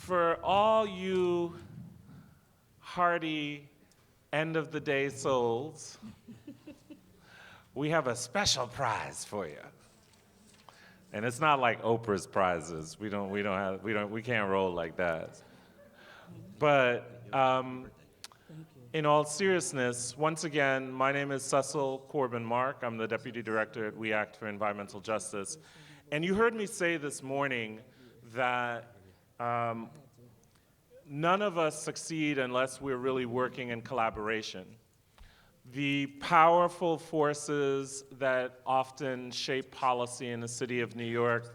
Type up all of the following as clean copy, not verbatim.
for all you hearty end-of-the-day souls, we have a special prize for you. And it's not like Oprah's prizes. We can't roll like that. But in all seriousness, once again, my name is Cecil Corbin-Mark. I'm the Deputy Director at We Act for Environmental Justice. And you heard me say this morning that none of us succeed unless we're really working in collaboration. The powerful forces that often shape policy in the city of New York,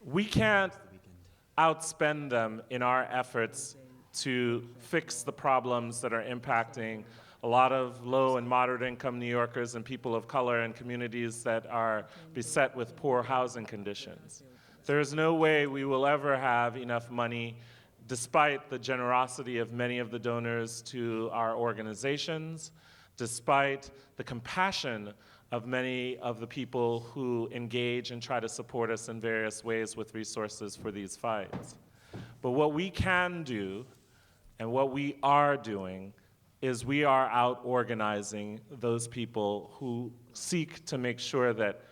we can't outspend them in our efforts to fix the problems that are impacting a lot of low and moderate income New Yorkers and people of color and communities that are beset with poor housing conditions. There is no way we will ever have enough money, despite the generosity of many of the donors to our organizations, despite the compassion of many of the people who engage and try to support us in various ways with resources for these fights. But what we can do, and what we are doing, is we are out organizing those people who seek to make sure that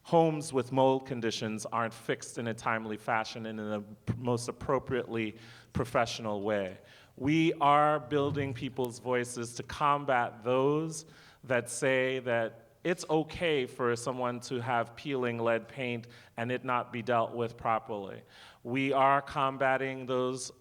homes with mold conditions aren't fixed in a timely fashion and in the most appropriately professional way. We are building people's voices to combat those that say that it's okay for someone to have peeling lead paint and it not be dealt with properly. We are combating those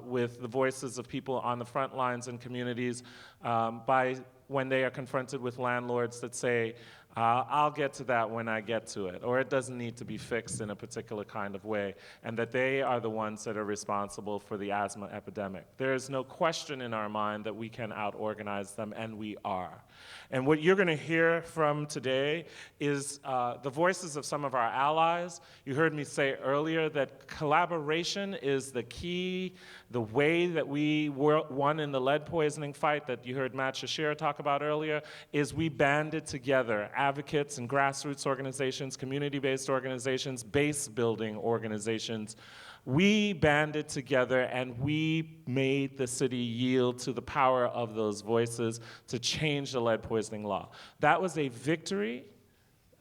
with the voices of people on the front lines in communities by when they are confronted with landlords that say, I'll get to that when I get to it, or it doesn't need to be fixed in a particular kind of way, and that they are the ones that are responsible for the asthma epidemic. There is no question in our mind that we can out-organize them, and we are. And what you're gonna hear from today is the voices of some of our allies. You heard me say earlier that collaboration is the key, the way that we won in the lead poisoning fight that you heard Matt Shashir talk about earlier, is we banded together advocates and grassroots organizations, community-based organizations, base-building organizations. We banded together and we made the city yield to the power of those voices to change the lead poisoning law. That was a victory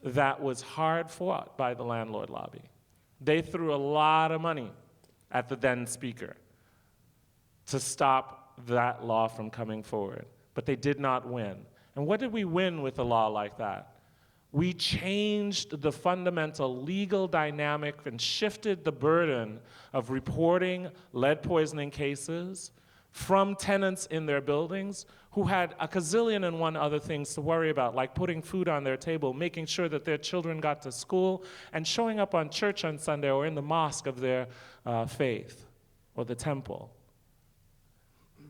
that was hard fought by the landlord lobby. They threw a lot of money at the then speaker to stop that law from coming forward, but they did not win. And what did we win with a law like that? We changed the fundamental legal dynamic and shifted the burden of reporting lead poisoning cases from tenants in their buildings who had a gazillion and one other things to worry about, like putting food on their table, making sure that their children got to school, and showing up on church on Sunday or in the mosque of their faith or the temple.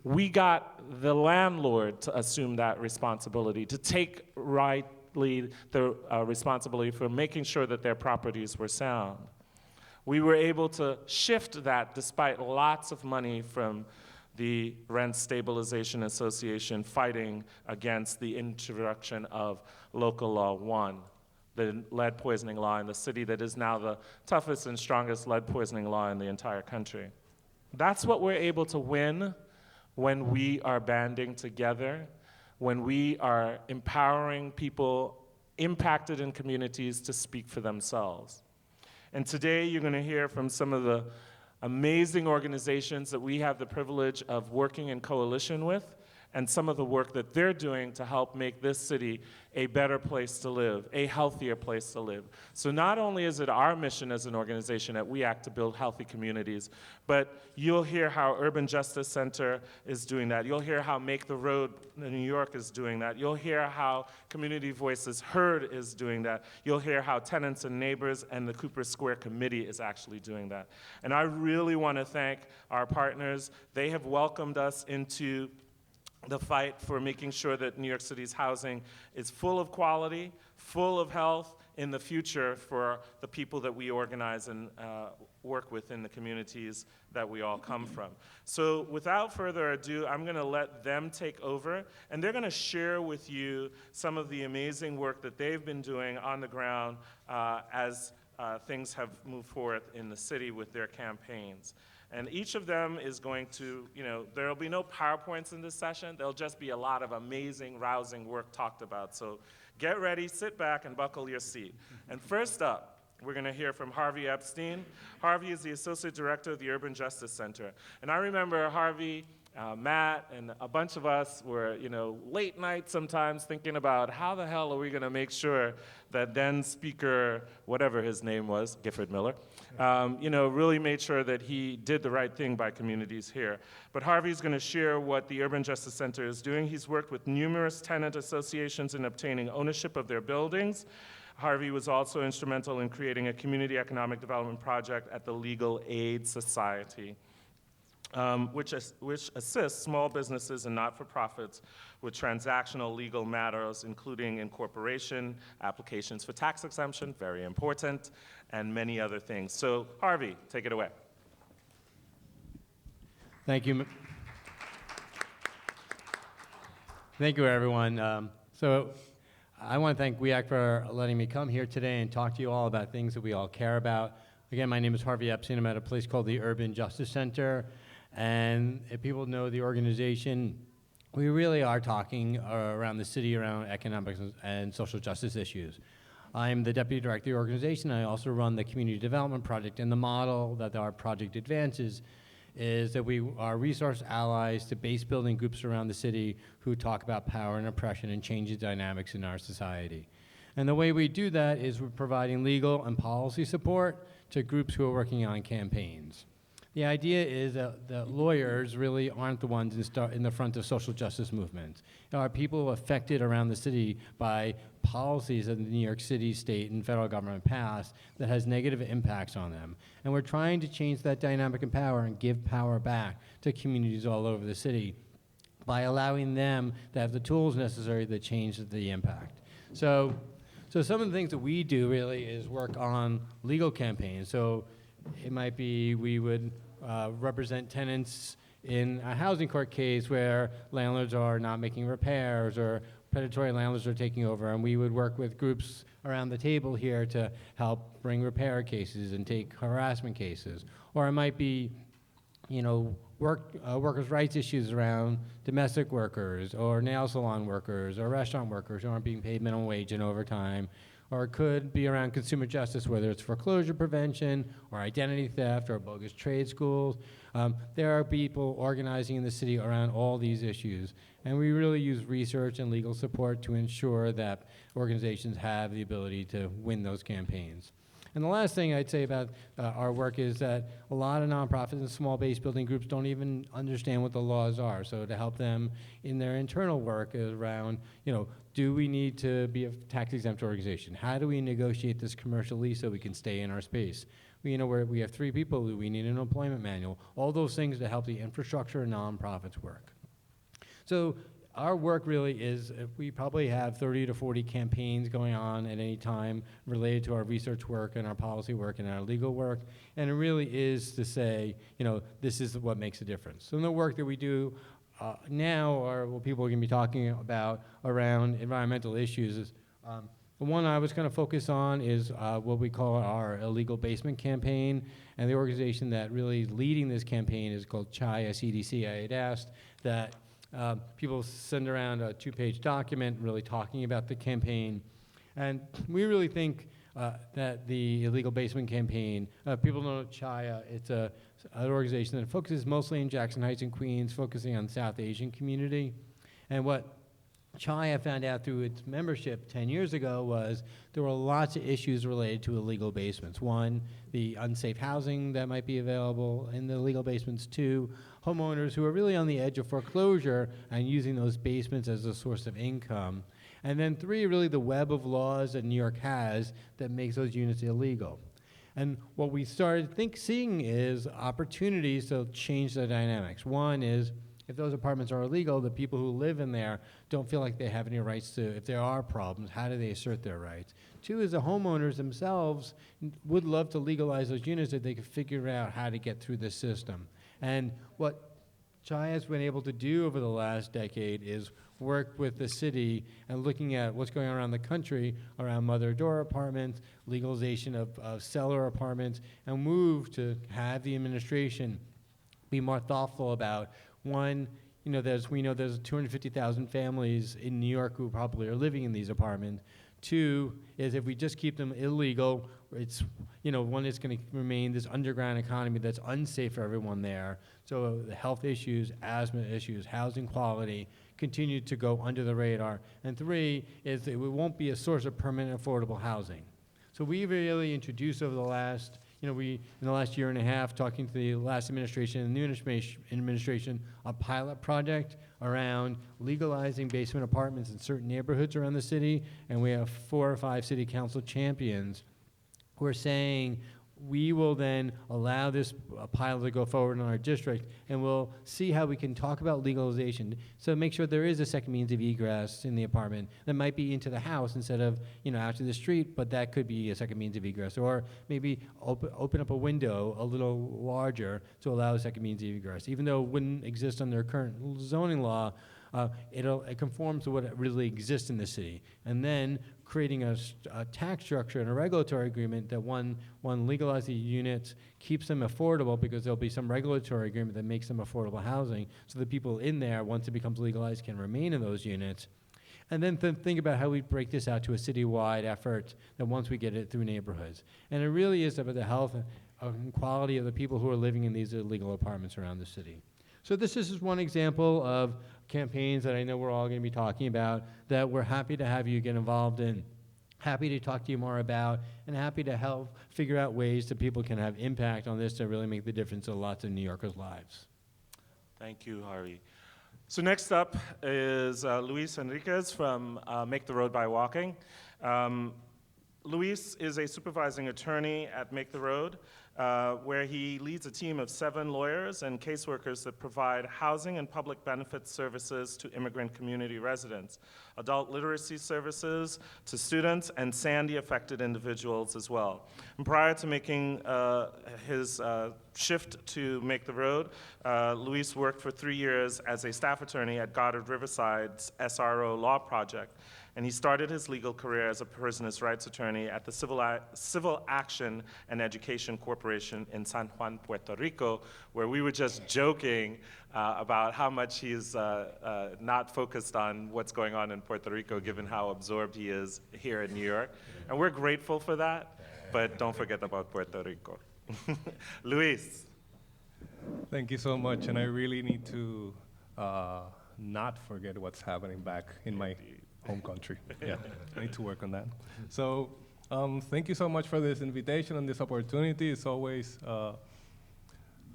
We got the landlord to assume that responsibility, to take the responsibility for making sure that their properties were sound. We were able to shift that despite lots of money from the Rent Stabilization Association fighting against the introduction of Local Law 1, the lead poisoning law in the city that is now the toughest and strongest lead poisoning law in the entire country. That's what we're able to win when we are banding together, when we are empowering people impacted in communities to speak for themselves. And today you're gonna hear from some of the amazing organizations that we have the privilege of working in coalition with, and some of the work that they're doing to help make this city a better place to live, a healthier place to live. So not only is it our mission as an organization that we act to build healthy communities, but you'll hear how Urban Justice Center is doing that. You'll hear how Make the Road in New York is doing that. You'll hear how Community Voices Heard is doing that. You'll hear how Tenants and Neighbors and the Cooper Square Committee is actually doing that. And I really want to thank our partners. They have welcomed us into the fight for making sure that New York City's housing is full of quality, full of health in the future for the people that we organize and work with in the communities that we all come from. So without further ado, I'm gonna let them take over, and they're gonna share with you some of the amazing work that they've been doing on the ground as things have moved forward in the city with their campaigns. And each of them is going to, there'll be no PowerPoints in this session. There'll just be a lot of amazing, rousing work talked about. So get ready, sit back, and buckle your seat. And first up, we're going to hear from Harvey Epstein. Harvey is the Associate Director of the Urban Justice Center. And I remember Harvey, Matt, and a bunch of us were, late night sometimes thinking about how the hell are we going to make sure that then Speaker, whatever his name was, Gifford Miller, really made sure that he did the right thing by communities here. But Harvey's going to share what the Urban Justice Center is doing. He's worked with numerous tenant associations in obtaining ownership of their buildings. Harvey was also instrumental in creating a community economic development project at the Legal Aid Society, which assists small businesses and not-for-profits with transactional legal matters, including incorporation, applications for tax exemption, very important, and many other things. So, Harvey, take it away. Thank you. Thank you, everyone. So I want to thank WEAC for letting me come here today and talk to you all about things that we all care about. Again, my name is Harvey Epstein. I'm at a place called the Urban Justice Center. And if people know the organization, we really are talking around the city around economic and social justice issues. I'm the deputy director of the organization. I also run the community development project, and the model that our project advances is that we are resource allies to base building groups around the city who talk about power and oppression and change the dynamics in our society. And the way we do that is we're providing legal and policy support to groups who are working on campaigns. The idea is that lawyers really aren't the ones in the front of social justice movements. There are people affected around the city by policies that the New York City, state, and federal government passed that has negative impacts on them. And we're trying to change that dynamic and power and give power back to communities all over the city by allowing them to have the tools necessary to change the impact. So some of the things that we do really is work on legal campaigns. So it might be we would represent tenants in a housing court case where landlords are not making repairs or predatory landlords are taking over, and we would work with groups around the table here to help bring repair cases and take harassment cases. Or it might be, workers' rights issues around domestic workers or nail salon workers or restaurant workers who aren't being paid minimum wage and overtime. Or it could be around consumer justice, whether it's foreclosure prevention or identity theft or bogus trade schools. There are people organizing in the city around all these issues. And we really use research and legal support to ensure that organizations have the ability to win those campaigns. And the last thing I'd say about our work is that a lot of nonprofits and small base building groups don't even understand what the laws are. So to help them in their internal work is around, do we need to be a tax exempt organization? How do we negotiate this commercial lease so we can stay in our space? We have 3 people, we need an employment manual. All those things to help the infrastructure and nonprofits work. So our work really is, we probably have 30 to 40 campaigns going on at any time related to our research work and our policy work and our legal work. And it really is to say, this is what makes a difference. So the work that we do now are what people are going to be talking about around environmental issues. The one I was going to focus on is what we call our illegal basement campaign. And the organization that really is leading this campaign is called CHIA CDC. I had asked that people send around a 2-page document really talking about the campaign. And we really think that the illegal basement campaign, people know CHIA, it's an organization that focuses mostly in Jackson Heights and Queens, focusing on the South Asian community. And what CHIA found out through its membership 10 years ago was there were lots of issues related to illegal basements. 1, the unsafe housing that might be available in the illegal basements. 2, homeowners who are really on the edge of foreclosure and using those basements as a source of income. And then 3, really the web of laws that New York has that makes those units illegal. And what we started seeing is opportunities to change the dynamics. 1 is, if those apartments are illegal, the people who live in there don't feel like they have any rights to, if there are problems, how do they assert their rights? 2 is the homeowners themselves would love to legalize those units if they could figure out how to get through the system. And what CHI has been able to do over the last decade is work with the city and looking at what's going on around the country around mother-door apartments, legalization of seller apartments, and move to have the administration be more thoughtful about, one, we know there's 250,000 families in New York who probably are living in these apartments. Two is if we just keep them illegal, it's, one, it's going to remain this underground economy that's unsafe for everyone there. So the health issues, asthma issues, housing quality continue to go under the radar. And three is that it won't be a source of permanent affordable housing. So we really introduced over the last, in the last year and a half, talking to the last administration and the new administration, a pilot project around legalizing basement apartments in certain neighborhoods around the city. And we have 4 or 5 city council champions who are saying, we will then allow this pilot to go forward in our district, and we'll see how we can talk about legalization. So make sure there is a second means of egress in the apartment that might be into the house instead of, out to the street, but that could be a second means of egress. Or maybe open up a window a little larger to allow a second means of egress. Even though it wouldn't exist under current zoning law, it conforms to what really exists in the city. And then creating a tax structure and a regulatory agreement that one legalizes the units, keeps them affordable because there'll be some regulatory agreement that makes them affordable housing so the people in there, once it becomes legalized, can remain in those units. And then think about how we break this out to a citywide effort that once we get it through neighborhoods. And it really is about the health and quality of the people who are living in these illegal apartments around the city. So this is just one example of campaigns that I know we're all going to be talking about that we're happy to have you get involved in, happy to talk to you more about, and happy to help figure out ways that people can have impact on this to really make the difference in lots of New Yorkers' lives. Thank you, Harvey. So next up is Luis Henriquez from Make the Road by Walking. Luis is a supervising attorney at Make the Road, where he leads a team of 7 lawyers and caseworkers that provide housing and public benefits services to immigrant community residents, adult literacy services to students, and Sandy-affected individuals as well. And prior to making his shift to Make the Road, Luis worked for 3 years as a staff attorney at Goddard Riverside's SRO Law Project. And he started his legal career as a prisoners' rights attorney at the Civil Action and Education Corporation in San Juan, Puerto Rico, where we were just joking about how much he's not focused on what's going on in Puerto Rico, given how absorbed he is here in New York. And we're grateful for that, but don't forget about Puerto Rico. Luis. Thank you so much, and I really need to not forget what's happening back in my home country. Yeah, I need to work on that. So thank you so much for this invitation and this opportunity. It's always a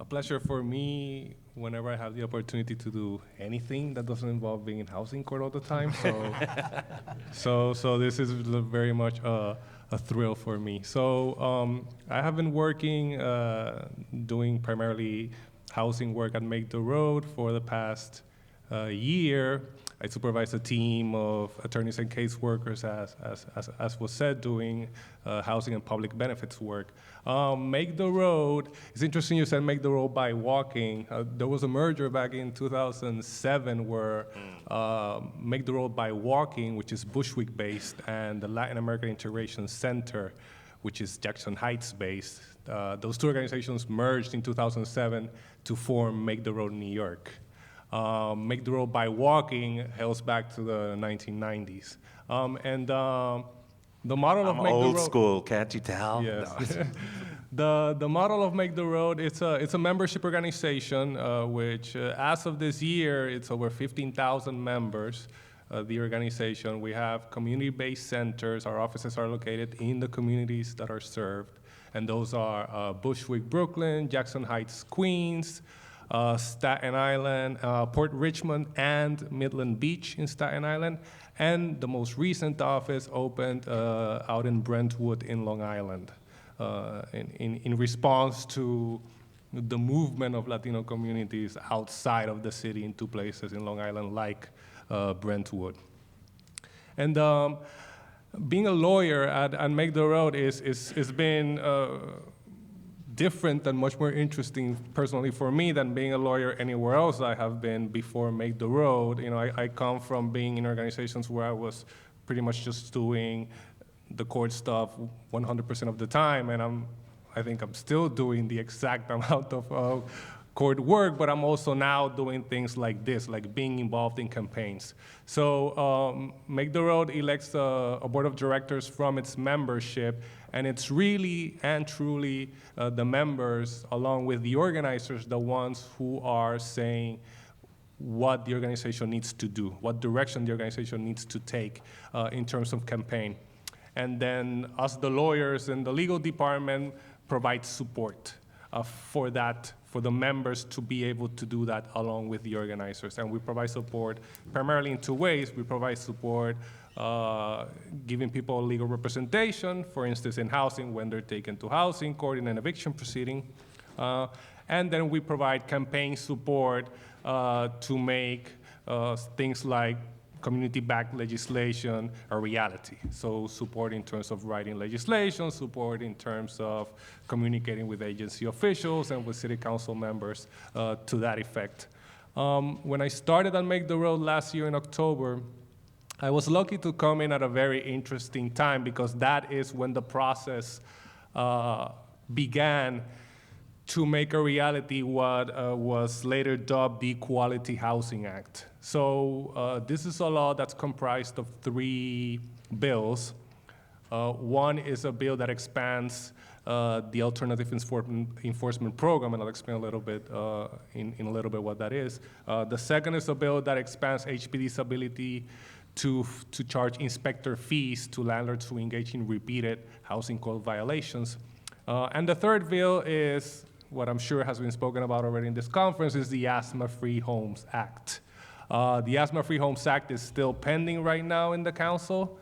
pleasure for me whenever I have the opportunity to do anything that doesn't involve being in housing court all the time. So this is very much a thrill for me. So I have been working, doing primarily housing work at Make the Road for the past year. I supervise a team of attorneys and caseworkers, as was said, doing housing and public benefits work. Make the Road, it's interesting you said Make the Road by Walking. There was a merger back in 2007 where Make the Road by Walking, which is Bushwick-based, and the Latin American Integration Center, which is Jackson Heights-based. Those 2 organizations merged in 2007 to form Make the Road New York. Make the Road by Walking hails back to the 1990s. The model of Make the Road— I'm old school, can't you tell? Yes. No. The model of Make the Road, it's a membership organization, which as of this year, it's over 15,000 members. The organization, we have community-based centers. Our offices are located in the communities that are served, and those are Bushwick, Brooklyn, Jackson Heights, Queens, Staten Island, Port Richmond, and Midland Beach in Staten Island. And the most recent office opened out in Brentwood in Long Island in response to the movement of Latino communities outside of the city into places in Long Island like Brentwood. And being a lawyer at Make the Road is been different and much more interesting personally for me than being a lawyer anywhere else I have been before Make the Road. You know, I come from being in organizations where I was pretty much just doing the court stuff 100% of the time, and I think I'm still doing the exact amount of court work, but I'm also now doing things like this, like being involved in campaigns. So Make the Road elects a board of directors from its membership, and it's really and truly the members, along with the organizers, the ones who are saying what the organization needs to do, what direction the organization needs to take in terms of campaign. And then us, the lawyers and the legal department, provide support for that, for the members to be able to do that along with the organizers. And we provide support primarily in two ways. We provide support giving people legal representation, for instance, in housing, when they're taken to housing court in an eviction proceeding. And then we provide campaign support to make things like community-backed legislation a reality. So support in terms of writing legislation, support in terms of communicating with agency officials and with city council members to that effect. When I started on Make the Road last year in October, I was lucky to come in at a very interesting time, because that is when the process began to make a reality what was later dubbed the Quality Housing Act. So this is a law that's comprised of 3 bills. One is a bill that expands the alternative enforcement program, and I'll explain a little bit in a little bit what that is. The second is a bill that expands HPD's ability to charge inspector fees to landlords who engage in repeated housing code violations. And the third bill is what I'm sure has been spoken about already in this conference, is the Asthma-Free Homes Act. The Asthma-Free Homes Act is still pending right now in the council,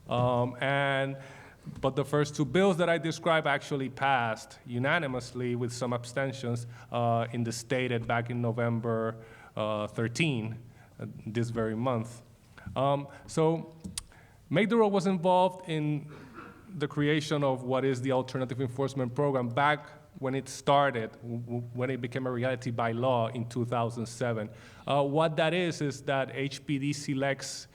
but the first 2 bills that I described actually passed unanimously with some abstentions in the state back in November 13, this very month. So Make the Road was involved in the creation of what is the Alternative Enforcement Program back when it started, when it became a reality by law in 2007. What that is that HPD selects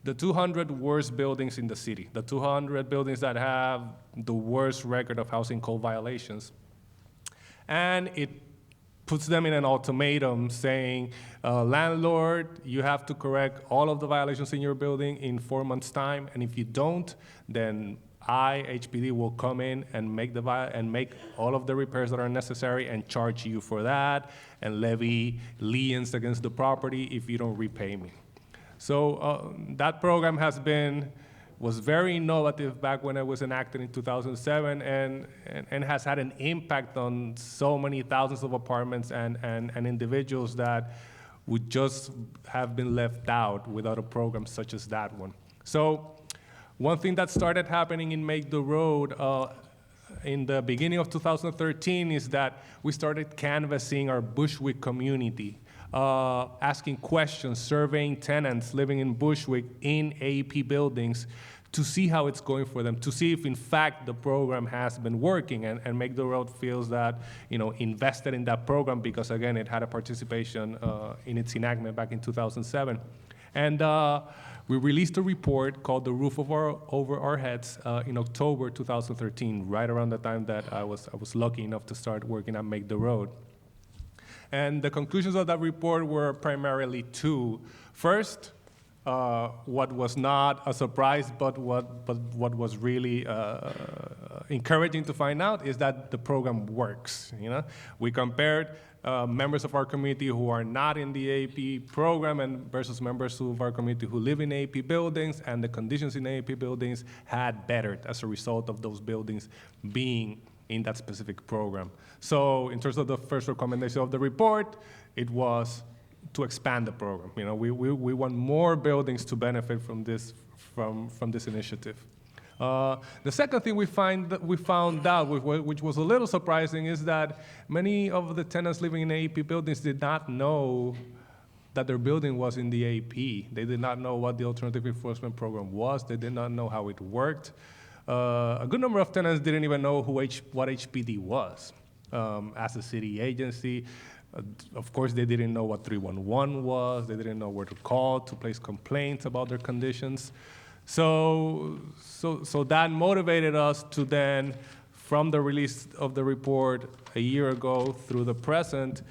the 200 worst buildings in the city, the 200 buildings that have the worst record of housing code violations. And it puts them in an ultimatum saying, landlord, you have to correct all of the violations in your building in 4 months' time, and if you don't, then HPD will come in and make all of the repairs that are necessary and charge you for that and levy liens against the property if you don't repay me. So that program was very innovative back when it was enacted in 2007 and has had an impact on so many thousands of apartments and individuals that would just have been left out without a program such as that one. So one thing that started happening in Make the Road in the beginning of 2013 is that we started canvassing our Bushwick community, asking questions, surveying tenants living in Bushwick in AEP buildings to see how it's going for them, to see if in fact the program has been working, and Make the Road feels that, invested in that program because again, it had a participation in its enactment back in 2007. And we released a report called The Roof Over Our Heads in October 2013, right around the time that I was lucky enough to start working at Make the Road. And the conclusions of that report were primarily 2. First, what was not a surprise, but what was really encouraging to find out is that the program works. We compared members of our community who are not in the AEP program and versus members of our community who live in AEP buildings, and the conditions in AEP buildings had bettered as a result of those buildings being in that specific program. So in terms of the first recommendation of the report, it was to expand the program. We want more buildings to benefit from this initiative. The second thing we found out, which was a little surprising, is that many of the tenants living in AEP buildings did not know that their building was in the AEP. They did not know what the Alternative Enforcement Program was. They did not know how it worked. A good number of tenants didn't even know what HPD was. as a city agency. Of course, they didn't know what 311 was. They didn't know where to call to place complaints about their conditions. So that motivated us to then, from the release of the report a year ago through the present,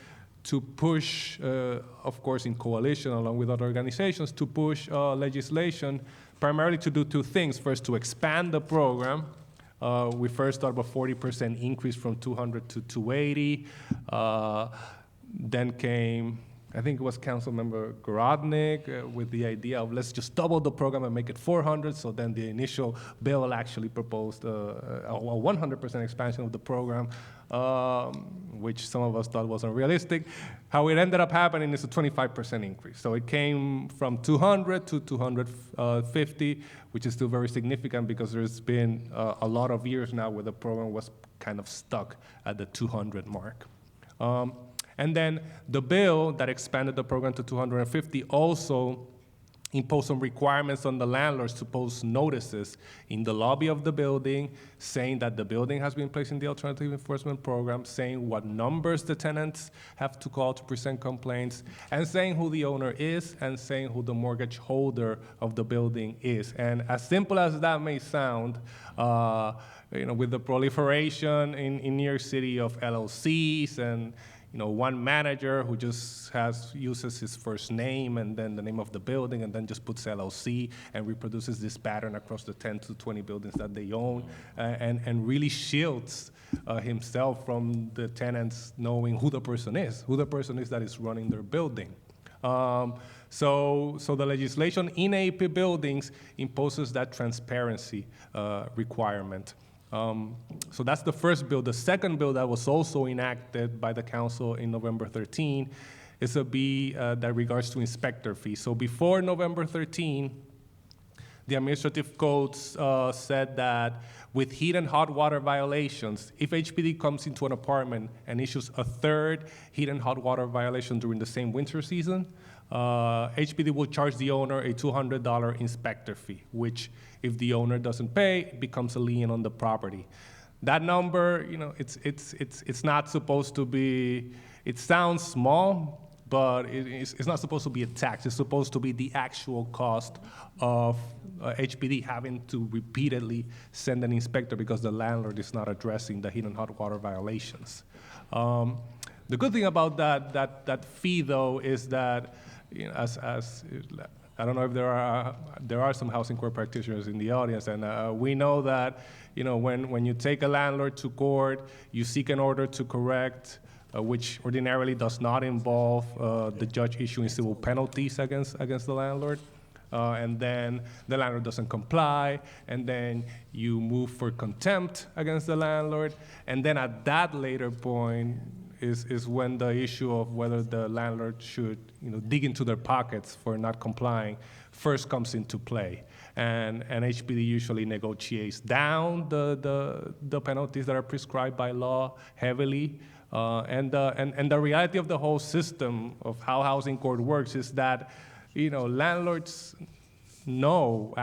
to push, of course, in coalition along with other organizations, to push legislation primarily to do two things. First, to expand the program. We first thought of a 40% increase from 200 to 280. Then came, I think it was Councilmember Gorodnik with the idea of let's just double the program and make it 400. So then the initial bill actually proposed a 100% expansion of the program, which some of us thought was unrealistic. How it ended up happening is a 25% increase. So it came from 200 to 250, which is still very significant because there's been a lot of years now where the program was kind of stuck at the 200 mark. And then the bill that expanded the program to 250 also imposed some requirements on the landlords to post notices in the lobby of the building saying that the building has been placed in the alternative enforcement program, saying what numbers the tenants have to call to present complaints, and saying who the owner is and saying who the mortgage holder of the building is. And as simple as that may sound, with the proliferation in New York City of LLCs and one manager who just uses his first name and then the name of the building and then just puts LLC and reproduces this pattern across the 10 to 20 buildings that they own and really shields himself from the tenants knowing who the person is that is running their building. So the legislation in AP buildings imposes that transparency requirement. So that's the first bill. The second bill that was also enacted by the council in November 13 is a bill that regards to inspector fees. So before November 13, the administrative codes said that with heat and hot water violations, if HPD comes into an apartment and issues a third heat and hot water violation during the same winter season, HPD will charge the owner a $200 inspector fee, which if the owner doesn't pay, it becomes a lien on the property. That number, it's not supposed to be, it sounds small, but it's not supposed to be a tax. It's supposed to be the actual cost of HPD having to repeatedly send an inspector because the landlord is not addressing the heat and hot water violations. The good thing about that fee, though, is that as I don't know if there are some housing court practitioners in the audience, and we know that when you take a landlord to court, you seek an order to correct, which ordinarily does not involve the judge issuing civil penalties against the landlord. And then the landlord doesn't comply, and then you move for contempt against the landlord, and then at that later point is when the issue of whether the landlord should dig into their pockets for not complying first comes into play. And HPD usually negotiates down the penalties that are prescribed by law heavily. And the reality of the whole system of how housing court works is that landlords know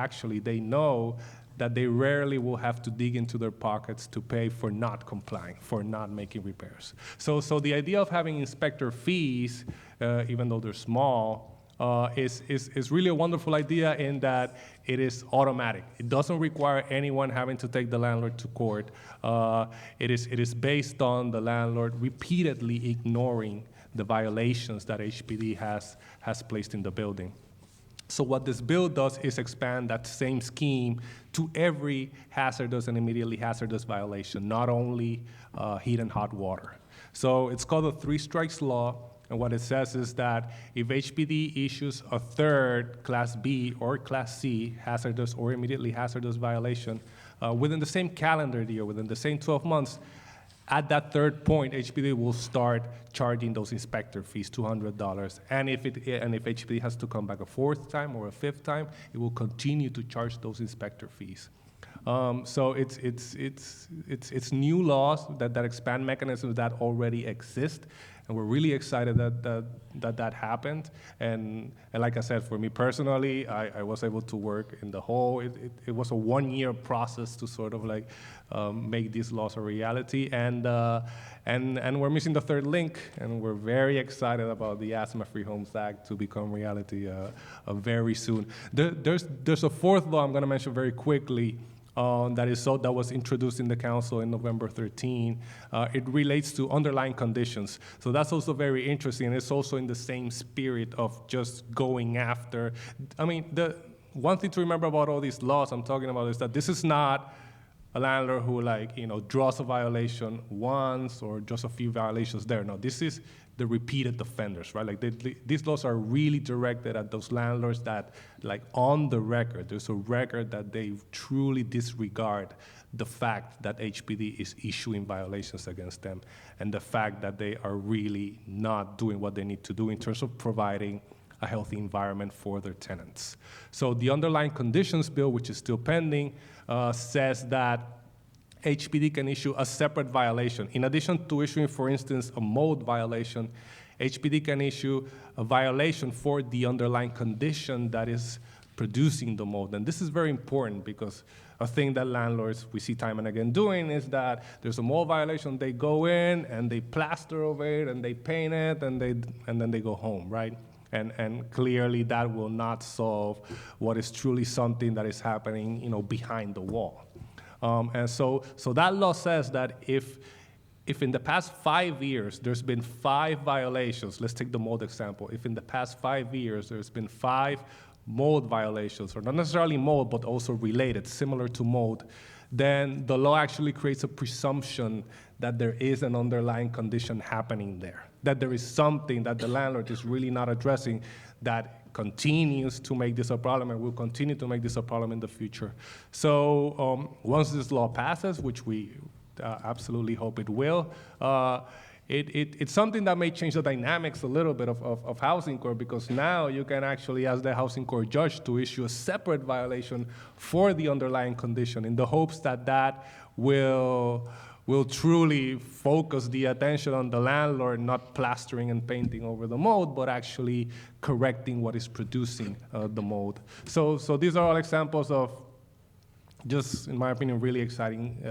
that they rarely will have to dig into their pockets to pay for not complying, for not making repairs. So the idea of having inspector fees, even though they're small, is really a wonderful idea in that it is automatic. It doesn't require anyone having to take the landlord to court. It is based on the landlord repeatedly ignoring the violations that HPD has placed in the building. So what this bill does is expand that same scheme to every hazardous and immediately hazardous violation, not only heat and hot water. So it's called the Three Strikes Law, and what it says is that if HPD issues a third Class B or Class C hazardous or immediately hazardous violation within the same calendar year, within the same 12 months, at that third point, HPD will start charging those inspector fees, $200. And if HPD has to come back a fourth time or a fifth time, it will continue to charge those inspector fees. So it's new laws that expand mechanisms that already exist, and we're really excited that happened. And like I said, for me personally, I was able to work in the whole. It was a 1-year process to sort of like make these laws a reality, and we're missing the third link, and we're very excited about the Asthma Free Homes Act to become reality very soon. There's a fourth law I'm going to mention very quickly. That was introduced in the council in November 13. It relates to underlying conditions. So that's also very interesting. It's also in the same spirit of just going after. I mean, the one thing to remember about all these laws I'm talking about is that this is not a landlord who draws a violation once or just a few violations there. No, this is the repeated offenders, right? Like these laws are really directed at those landlords that, like on the record, there's a record that they truly disregard the fact that HPD is issuing violations against them and the fact that they are really not doing what they need to do in terms of providing a healthy environment for their tenants. So the underlying conditions bill, which is still pending, says that HPD can issue a separate violation. In addition to issuing, for instance, a mold violation, HPD can issue a violation for the underlying condition that is producing the mold. And this is very important because a thing that landlords we see time and again doing is that there's a mold violation, they go in and they plaster over it and they paint it and then they go home, right? And clearly that will not solve what is truly something that is happening, behind the wall. And so that law says that if in the past 5 years there's been 5 violations, let's take the mold example. If in the past 5 years there's been 5 mold violations, or not necessarily mold, but also related, similar to mold, then the law actually creates a presumption that there is an underlying condition happening there, that there is something that the landlord is really not addressing that continues to make this a problem and will continue to make this a problem in the future. So once this law passes, which we absolutely hope it will, it's something that may change the dynamics a little bit of housing court, because now you can actually ask the housing court judge to issue a separate violation for the underlying condition in the hopes that will truly focus the attention on the landlord, not plastering and painting over the mold, but actually correcting what is producing the mold. So these are all examples of just, in my opinion, really exciting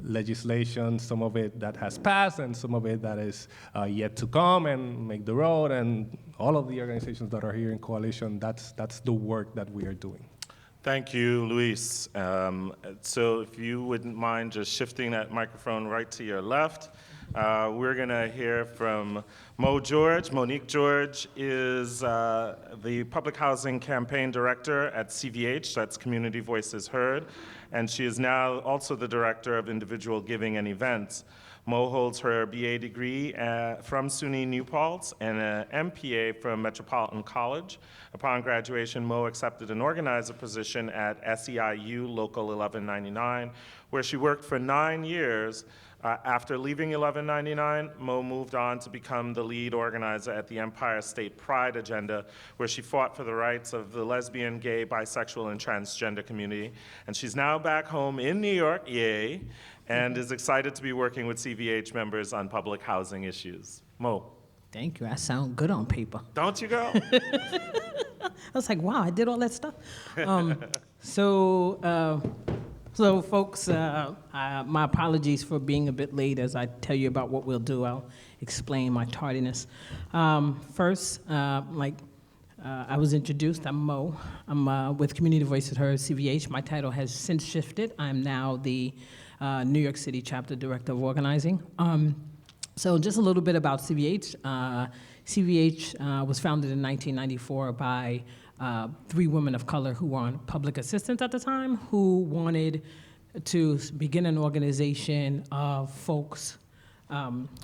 legislation, some of it that has passed and some of it that is yet to come and make the road, and all of the organizations that are here in coalition, that's the work that we are doing. Thank you, Luis. So if you wouldn't mind just shifting that microphone right to your left, we're gonna hear from Monique George is the Public Housing Campaign Director at CVH, that's Community Voices Heard, and she is now also the Director of Individual Giving and Events. Mo holds her BA degree from SUNY New Paltz and an MPA from Metropolitan College. Upon graduation, Mo accepted an organizer position at SEIU Local 1199, where she worked for 9 years. After leaving 1199, Mo moved on to become the lead organizer at the Empire State Pride Agenda, where she fought for the rights of the lesbian, gay, bisexual, and transgender community. And she's now back home in New York, yay, and is excited to be working with CVH members on public housing issues. Mo. Thank you. I sound good on paper. Don't you, girl? I was like, wow, I did all that stuff. So folks, my apologies for being a bit late as I tell you about what we'll do. I'll explain my tardiness. First, I was introduced, I'm Mo. I'm with Community Voices Heard, CVH. My title has since shifted. I'm now the New York City Chapter Director of Organizing. So just a little bit about CVH. CVH was founded in 1994 by 3 women of color who were on public assistance at the time, who wanted to begin an organization of folks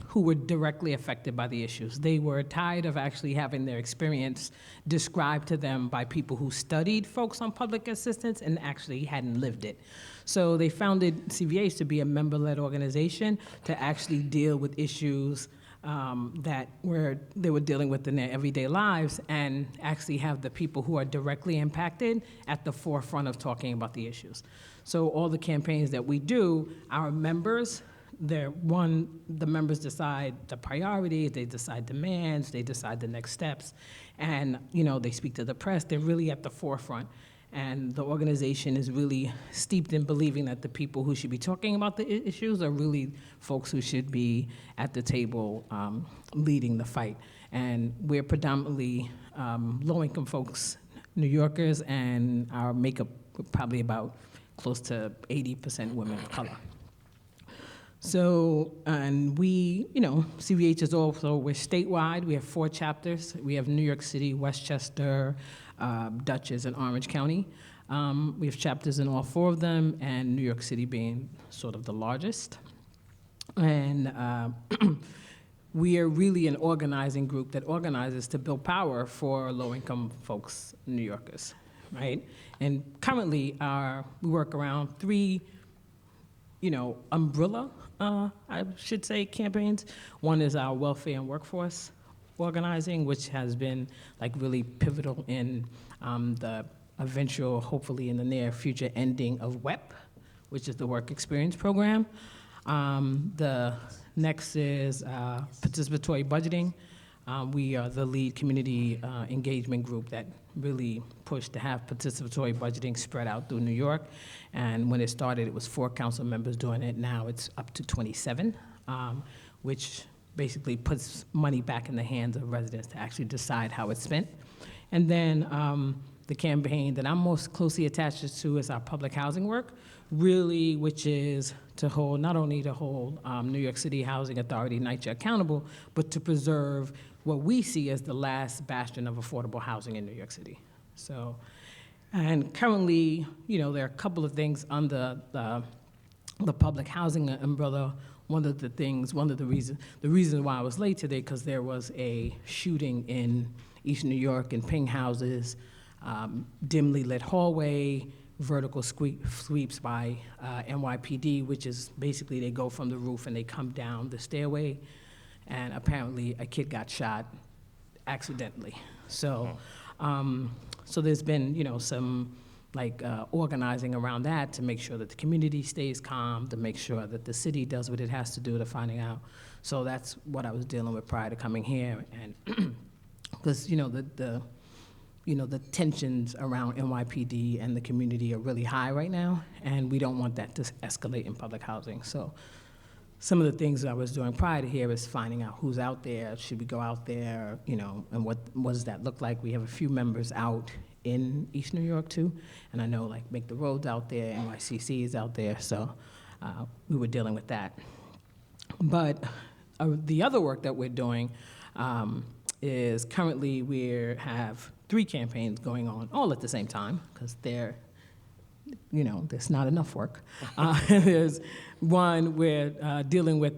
who were directly affected by the issues. They were tired of actually having their experience described to them by people who studied folks on public assistance and actually hadn't lived it. So they founded CVH to be a member-led organization to actually deal with issues that they were dealing with in their everyday lives, and actually have the people who are directly impacted at the forefront of talking about the issues. So all the campaigns that we do, our members, the members decide the priorities, they decide demands, they decide the next steps, and they speak to the press. They're really at the forefront, and the organization is really steeped in believing that the people who should be talking about the issues are really folks who should be at the table leading the fight. And we're predominantly low-income folks, New Yorkers, and our makeup probably about close to 80% women of color. So, and we, CVH is also, we're statewide. We have 4 chapters. We have New York City, Westchester, Dutchess, and Orange County. We have chapters in all 4 of them, and New York City being sort of the largest. And we are really an organizing group that organizes to build power for low-income folks, New Yorkers, right? And currently, we work around 3, umbrella, I should say, campaigns. One is our welfare and workforce organizing, which has been really pivotal in the eventual, hopefully in the near future, ending of WEP, which is the Work Experience Program. The next is participatory budgeting. We are the lead community engagement group that really pushed to have participatory budgeting spread out through New York. And when it started, it was 4 council members doing it. Now it's up to 27, which basically puts money back in the hands of residents to actually decide how it's spent. And then the campaign that I'm most closely attached to is our public housing work, really, which is to hold, not only to hold New York City Housing Authority, NYCHA, accountable, but to preserve what we see as the last bastion of affordable housing in New York City. So, and currently, there are a couple of things under the public housing umbrella. One of the reasons why I was late today, because there was a shooting in East New York in pink houses, dimly lit hallway, vertical sweeps by NYPD, which is basically they go from the roof and they come down the stairway, and apparently a kid got shot accidentally. So, so there's been some organizing around that to make sure that the community stays calm, to make sure that the city does what it has to do to finding out. So that's what I was dealing with prior to coming here, and because the tensions around NYPD and the community are really high right now, and we don't want that to escalate in public housing. So some of the things I was doing prior to here is finding out who's out there, should we go out there, and what does that look like? We have a few members out in East New York too, and I know Make the Roads out there, NYCC is out there, so we were dealing with that. But the other work that we're doing is currently we have 3 campaigns going on all at the same time, because there's not enough work. There's one we're dealing with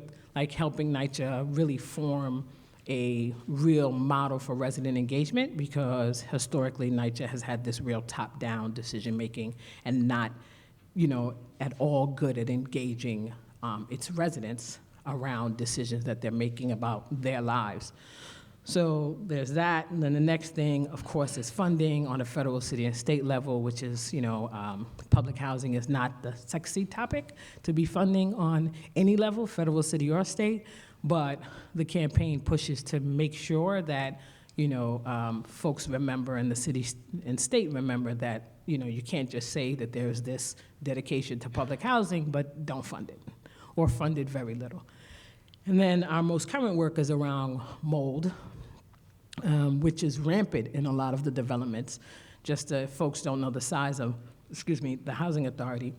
helping NYCHA really form a real model for resident engagement, because historically NYCHA has had this real top-down decision-making and not, at all good at engaging its residents around decisions that they're making about their lives. So there's that, and then the next thing, of course, is funding on a federal, city, and state level, which is, public housing is not the sexy topic to be funding on any level, federal, city, or state, but the campaign pushes to make sure that, folks remember, and the city and state remember that, you can't just say that there's this dedication to public housing, but don't fund it, or fund it very little. And then our most current work is around mold, which is rampant in a lot of the developments. Just if folks don't know the size of, the Housing Authority,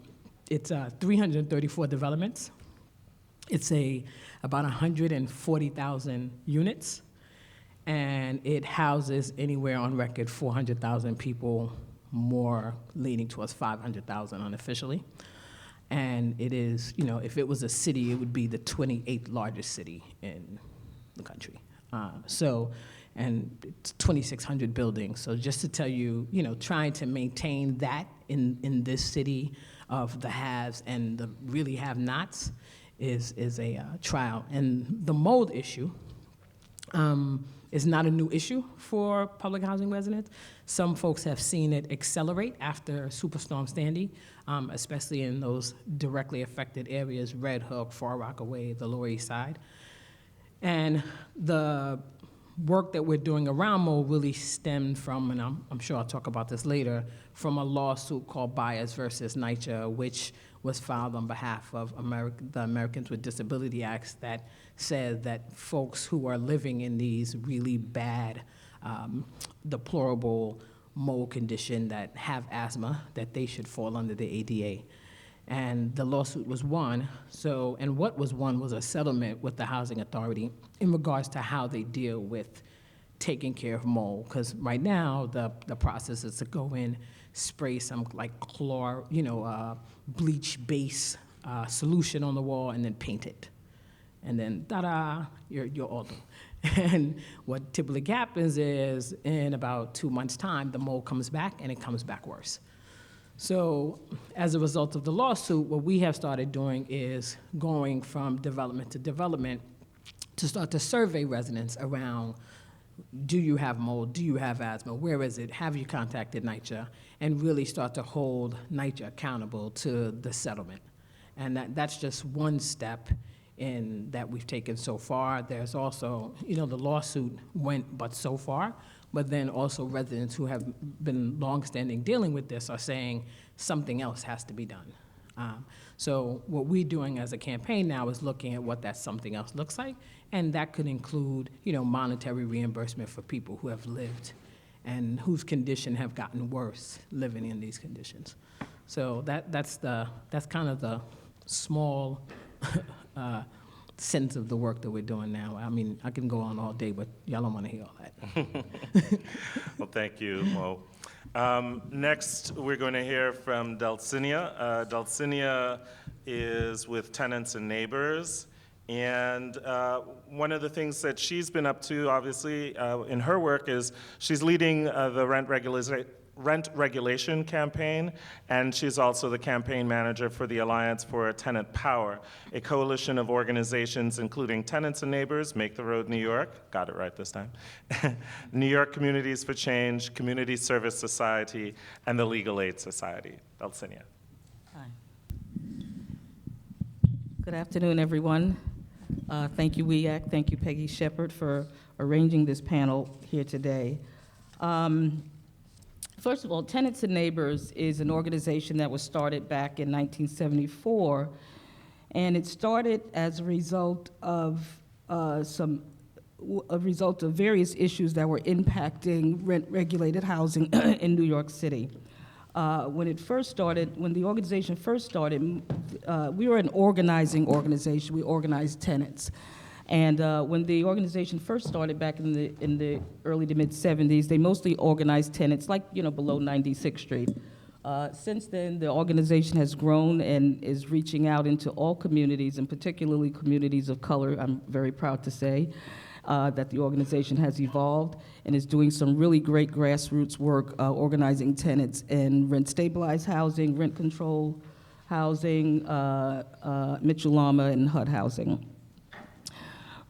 it's 334 developments. It's about 140,000 units, and it houses anywhere on record 400,000 people, more leaning towards 500,000 unofficially. And it is, if it was a city, it would be the 28th largest city in the country. And it's 2,600 buildings. So just to tell you, trying to maintain that in this city of the haves and the really have-nots is a trial. And the mold issue is not a new issue for public housing residents. Some folks have seen it accelerate after Superstorm Sandy, especially in those directly affected areas, Red Hook, Far Rockaway, the Lower East Side. And the work that we're doing around mold really stemmed from, and I'm sure I'll talk about this later, from a lawsuit called Byers versus NYCHA, which was filed on behalf of the Americans with Disability Acts that said that folks who are living in these really bad, deplorable mold condition that have asthma, that they should fall under the ADA. And the lawsuit was won. So, and what was won was a settlement with the Housing Authority in regards to how they deal with taking care of mold. Because right now, the process is to go in, spray some like bleach base solution on the wall, and then paint it. And then, ta-da, you're all done. And what typically happens is, in about 2 months' time, the mold comes back, and it comes back worse. So as a result of the lawsuit, what we have started doing is going from development to development to start to survey residents around, do you have mold? Do you have asthma? Where is it? Have you contacted NYCHA? And really start to hold NYCHA accountable to the settlement. And that's just one step in that we've taken so far. There's also, the lawsuit went but so far, but then also residents who have been longstanding dealing with this are saying something else has to be done. So what we're doing as a campaign now is looking at what that something else looks like, and that could include, monetary reimbursement for people who have lived and whose condition have gotten worse living in these conditions. So that's kind of the small sense of the work that we're doing now. I mean, I can go on all day, but y'all don't want to hear all that. Well, thank you, Mo. Next, we're going to hear from Delsenia. Delsenia is with Tenants and Neighbors. And one of the things that she's been up to, obviously, in her work is she's leading the rent regulation campaign, and she's also the campaign manager for the Alliance for Tenant Power, a coalition of organizations including Tenants and Neighbors, Make the Road New York, got it right this time, New York Communities for Change, Community Service Society, and the Legal Aid Society. Delsenia. Hi. Good afternoon, everyone. Thank you, WEAC. Thank you, Peggy Shepard, for arranging this panel here today. First of all, Tenants and Neighbors is an organization that was started back in 1974, and it started as a result of various issues that were impacting rent-regulated housing in New York City. When the organization first started, we were an organizing organization. We organized tenants. And when the organization first started back in the early to mid-'70s, they mostly organized tenants, like, below 96th Street. Since then, the organization has grown and is reaching out into all communities, and particularly communities of color. I'm very proud to say that the organization has evolved and is doing some really great grassroots work organizing tenants in rent-stabilized housing, rent-control housing, Mitchell-Lama, and HUD housing.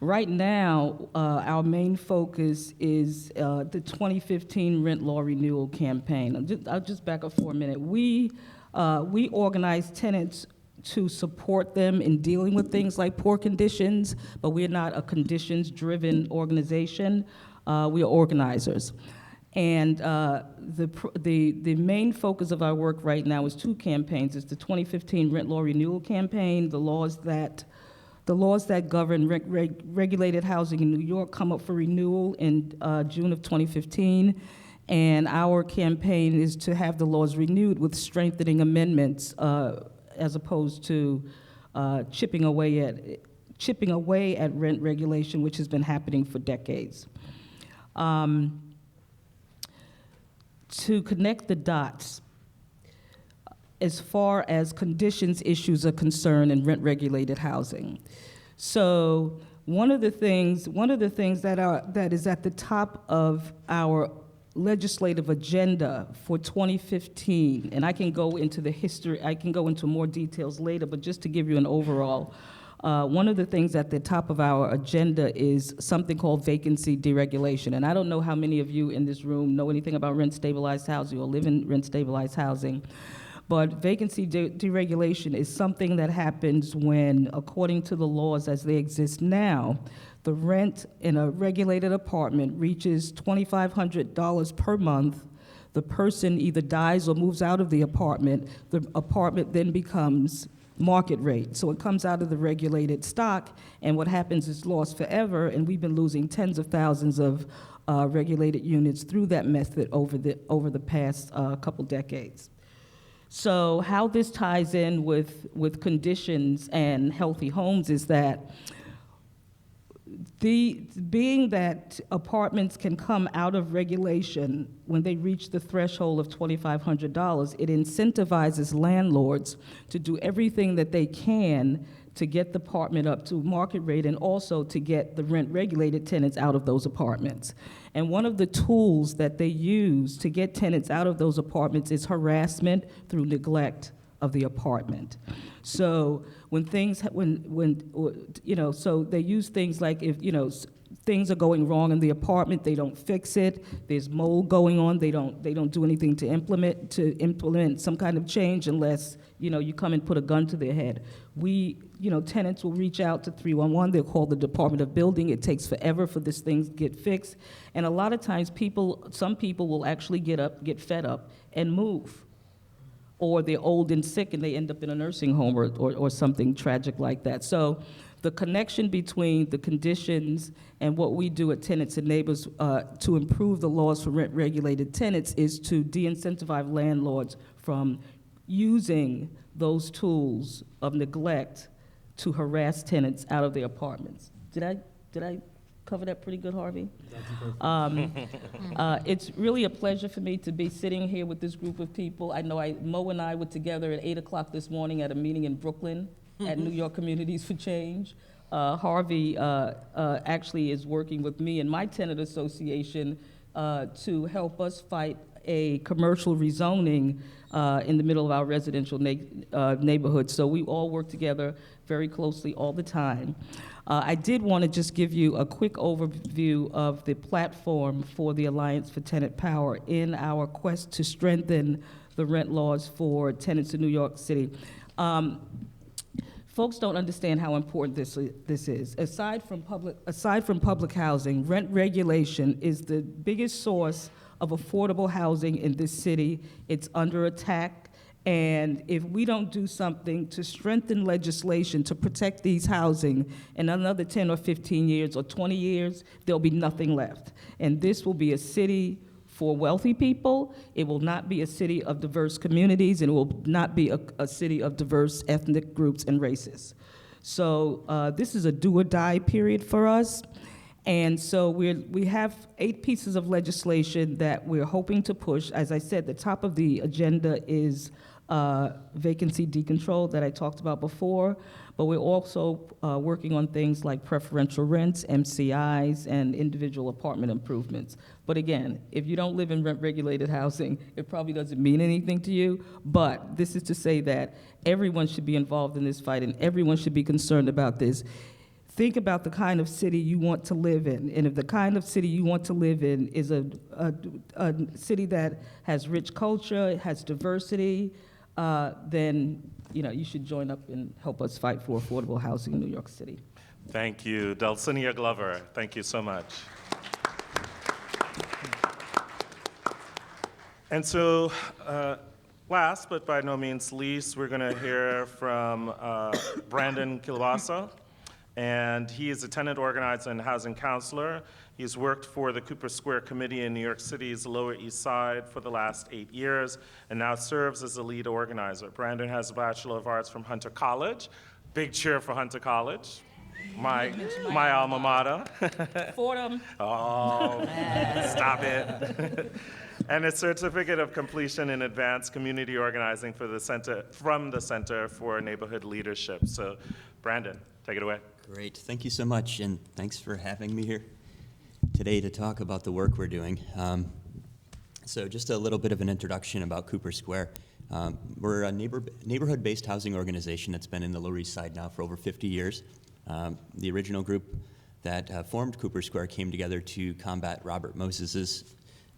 Right now, our main focus is the 2015 rent law renewal campaign. I'll just back up for a minute. We organize tenants to support them in dealing with things like poor conditions, but we're not a conditions-driven organization. We are organizers. And the main focus of our work right now is two campaigns. It's the 2015 rent law renewal campaign. The laws that govern regulated housing in New York come up for renewal in June of 2015. And our campaign is to have the laws renewed with strengthening amendments as opposed to chipping away at rent regulation, which has been happening for decades. To connect the dots, as far as conditions issues are concerned in rent-regulated housing. So one of the things that is at the top of our legislative agenda for 2015, and I can go into the history, I can go into more details later, but just to give you an overall, one of the things at the top of our agenda is something called vacancy deregulation. And I don't know how many of you in this room know anything about rent-stabilized housing or live in rent-stabilized housing. But vacancy deregulation is something that happens when, according to the laws as they exist now, the rent in a regulated apartment reaches $2,500 per month. The person either dies or moves out of the apartment then becomes market rate. So it comes out of the regulated stock, and what happens is lost forever, and we've been losing tens of thousands of regulated units through that method over the past couple decades. So how this ties in with conditions and healthy homes is that being that apartments can come out of regulation when they reach the threshold of $2,500, it incentivizes landlords to do everything that they can to get the apartment up to market rate and also to get the rent-regulated tenants out of those apartments. And one of the tools that they use to get tenants out of those apartments is harassment through neglect of the apartment. So so they use things like if, things are going wrong in the apartment, they don't fix it. There's mold going on, they don't do anything to implement some kind of change unless, you come and put a gun to their head. Tenants will reach out to 311, they'll call the Department of Building. It takes forever for this thing to get fixed. And a lot of times some people will actually get fed up and move. Or they're old and sick and they end up in a nursing home or something tragic like that. So the connection between the conditions and what we do at Tenants and Neighbors to improve the laws for rent-regulated tenants is to de-incentivize landlords from using those tools of neglect to harass tenants out of their apartments. Did I cover that pretty good, Harvey? It's really a pleasure for me to be sitting here with this group of people. I know Mo and I were together at 8 o'clock this morning at a meeting in Brooklyn at New York Communities for Change. Harvey actually is working with me and my tenant association to help us fight a commercial rezoning in the middle of our residential neighborhood. So we all work together very closely all the time. I did want to just give you a quick overview of the platform for the Alliance for Tenant Power in our quest to strengthen the rent laws for tenants in New York City. Folks don't understand how important this is. Aside from public housing, rent regulation is the biggest source of affordable housing in this city. It's under attack. And if we don't do something to strengthen legislation to protect these housing in another 10 or 15 years or 20 years, there'll be nothing left. And this will be a city for wealthy people. It will not be a city of diverse communities, and it will not be a city of diverse ethnic groups and races. So this is a do or die period for us. And so we have 8 pieces of legislation that we're hoping to push. As I said, the top of the agenda is vacancy decontrol that I talked about before, but we're also working on things like preferential rents, MCIs, and individual apartment improvements. But again, if you don't live in rent-regulated housing, it probably doesn't mean anything to you, but this is to say that everyone should be involved in this fight and everyone should be concerned about this. Think about the kind of city you want to live in, and if the kind of city you want to live in is a city that has rich culture, has diversity, then you should join up and help us fight for affordable housing in New York City. Thank you. Delsenia Glover, thank you so much. And so, last but by no means least, we're going to hear from Brandon Kielbasa. And he is a tenant organizer and housing counselor. He's worked for the Cooper Square Committee in New York City's Lower East Side for the last 8 years and now serves as the lead organizer. Brandon has a Bachelor of Arts from Hunter College. Big cheer for Hunter College, my alma mater. Fordham. Oh, stop it. And a certificate of completion in advanced community organizing from the Center for Neighborhood Leadership. So, Brandon, take it away. Great, thank you so much, and thanks for having me here today to talk about the work we're doing. So just a little bit of an introduction about Cooper Square. We're a neighborhood-based housing organization that's been in the Lower East Side now for over 50 years. The original group that formed Cooper Square came together to combat Robert Moses's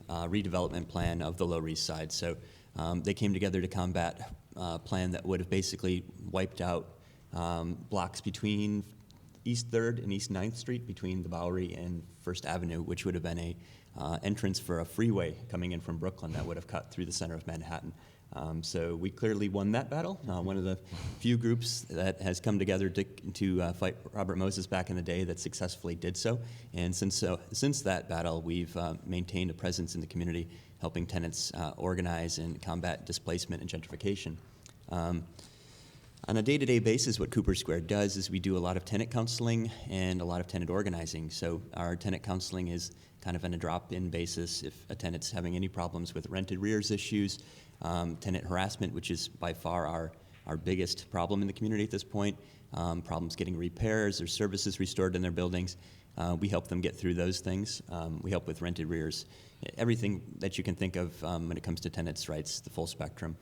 redevelopment plan of the Lower East Side. So they came together to combat a plan that would have basically wiped out blocks between East 3rd and East 9th Street, between the Bowery and First Avenue, which would have been a entrance for a freeway coming in from Brooklyn that would have cut through the center of Manhattan. So we clearly won that battle. One of the few groups that has come together to fight Robert Moses back in the day that successfully did so. And since that battle, we've maintained a presence in the community, helping tenants organize and combat displacement and gentrification. On a day-to-day basis, what Cooper Square does is we do a lot of tenant counseling and a lot of tenant organizing. So our tenant counseling is kind of on a drop-in basis if a tenant's having any problems with rent arrears issues, tenant harassment, which is by far our biggest problem in the community at this point, problems getting repairs or services restored in their buildings. We help them get through those things. We help with rent arrears, everything that you can think of when it comes to tenants' rights, the full spectrum.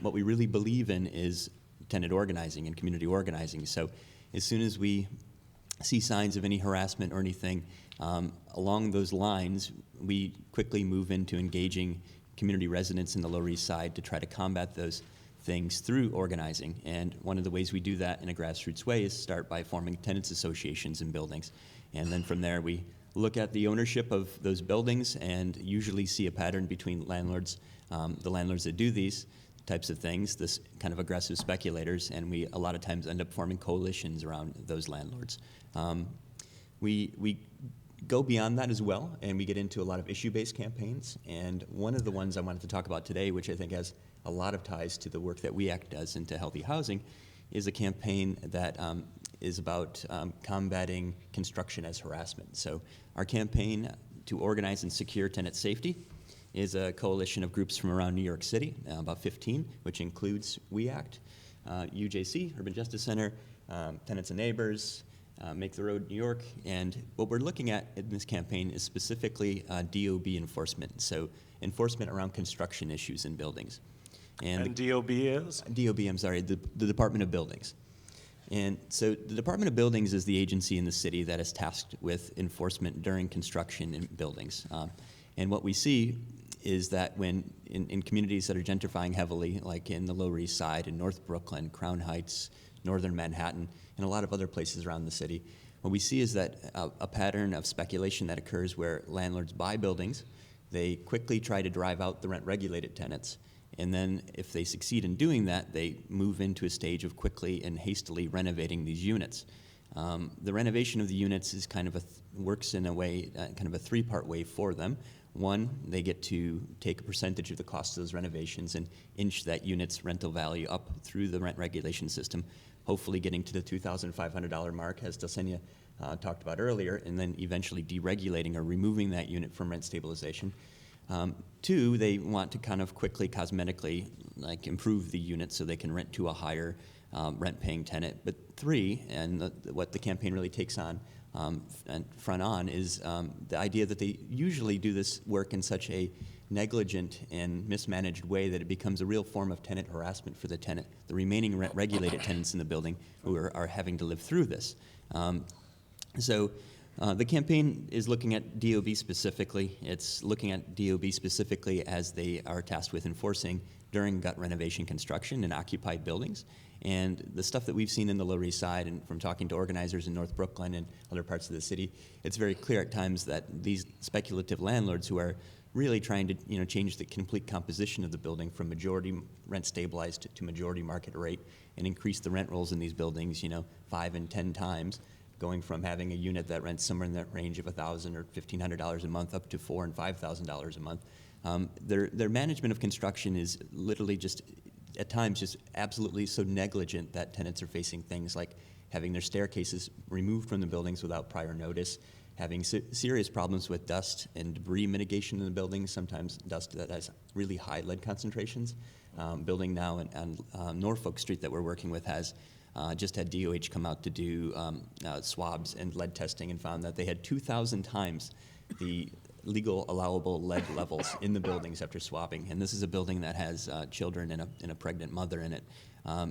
What we really believe in is tenant organizing and community organizing. So as soon as we see signs of any harassment or anything along those lines, we quickly move into engaging community residents in the Lower East Side to try to combat those things through organizing. And one of the ways we do that in a grassroots way is start by forming tenants associations in buildings. And then from there, we look at the ownership of those buildings and usually see a pattern between landlords, the landlords that do these types of things, this kind of aggressive speculators, and we a lot of times end up forming coalitions around those landlords. We go beyond that as well, and we get into a lot of issue-based campaigns. And one of the ones I wanted to talk about today, which I think has a lot of ties to the work that We Act does into healthy housing, is a campaign that is about combating construction as harassment. So our campaign to organize and secure tenant safety is a coalition of groups from around New York City, about 15, which includes We Act, UJC, Urban Justice Center, Tenants and Neighbors, Make the Road New York. And what we're looking at in this campaign is specifically DOB enforcement, so enforcement around construction issues in buildings. And DOB is? DOB, I'm sorry, the Department of Buildings. And so the Department of Buildings is the agency in the city that is tasked with enforcement during construction in buildings. And what we see is that when in communities that are gentrifying heavily, like in the Lower East Side, in North Brooklyn, Crown Heights, Northern Manhattan, and a lot of other places around the city, what we see is that a pattern of speculation that occurs where landlords buy buildings, they quickly try to drive out the rent-regulated tenants, and then if they succeed in doing that, they move into a stage of quickly and hastily renovating these units. The renovation of the units is kind of works in a way, kind of a three-part way for them. One, they get to take a percentage of the cost of those renovations and inch that unit's rental value up through the rent regulation system, hopefully getting to the $2,500 mark, as Delsenia talked about earlier, and then eventually deregulating or removing that unit from rent stabilization. Two, they want to kind of quickly, cosmetically, like improve the unit so they can rent to a higher rent-paying tenant. But three, and what the campaign really takes on and front on is the idea that they usually do this work in such a negligent and mismanaged way that it becomes a real form of tenant harassment for the remaining rent-regulated tenants in the building who are having to live through this. So the campaign is looking at DOB specifically. It's looking at DOB specifically as they are tasked with enforcing during gut renovation construction in occupied buildings. And the stuff that we've seen in the Lower East Side and from talking to organizers in North Brooklyn and other parts of the city, it's very clear at times that these speculative landlords who are really trying to change the complete composition of the building from majority rent stabilized to majority market rate and increase the rent rolls in these buildings 5 and 10 times, going from having a unit that rents somewhere in that range of $1,000 or $1,500 a month up to $4,000 and $5,000 a month. Their management of construction is literally just, at times, just absolutely so negligent that tenants are facing things like having their staircases removed from the buildings without prior notice, having serious problems with dust and debris mitigation in the buildings, sometimes dust that has really high lead concentrations. Building now on Norfolk Street that we're working with has just had DOH come out to do swabs and lead testing and found that they had 2,000 times the legal allowable lead levels in the buildings after swapping. And this is a building that has children and a pregnant mother in it.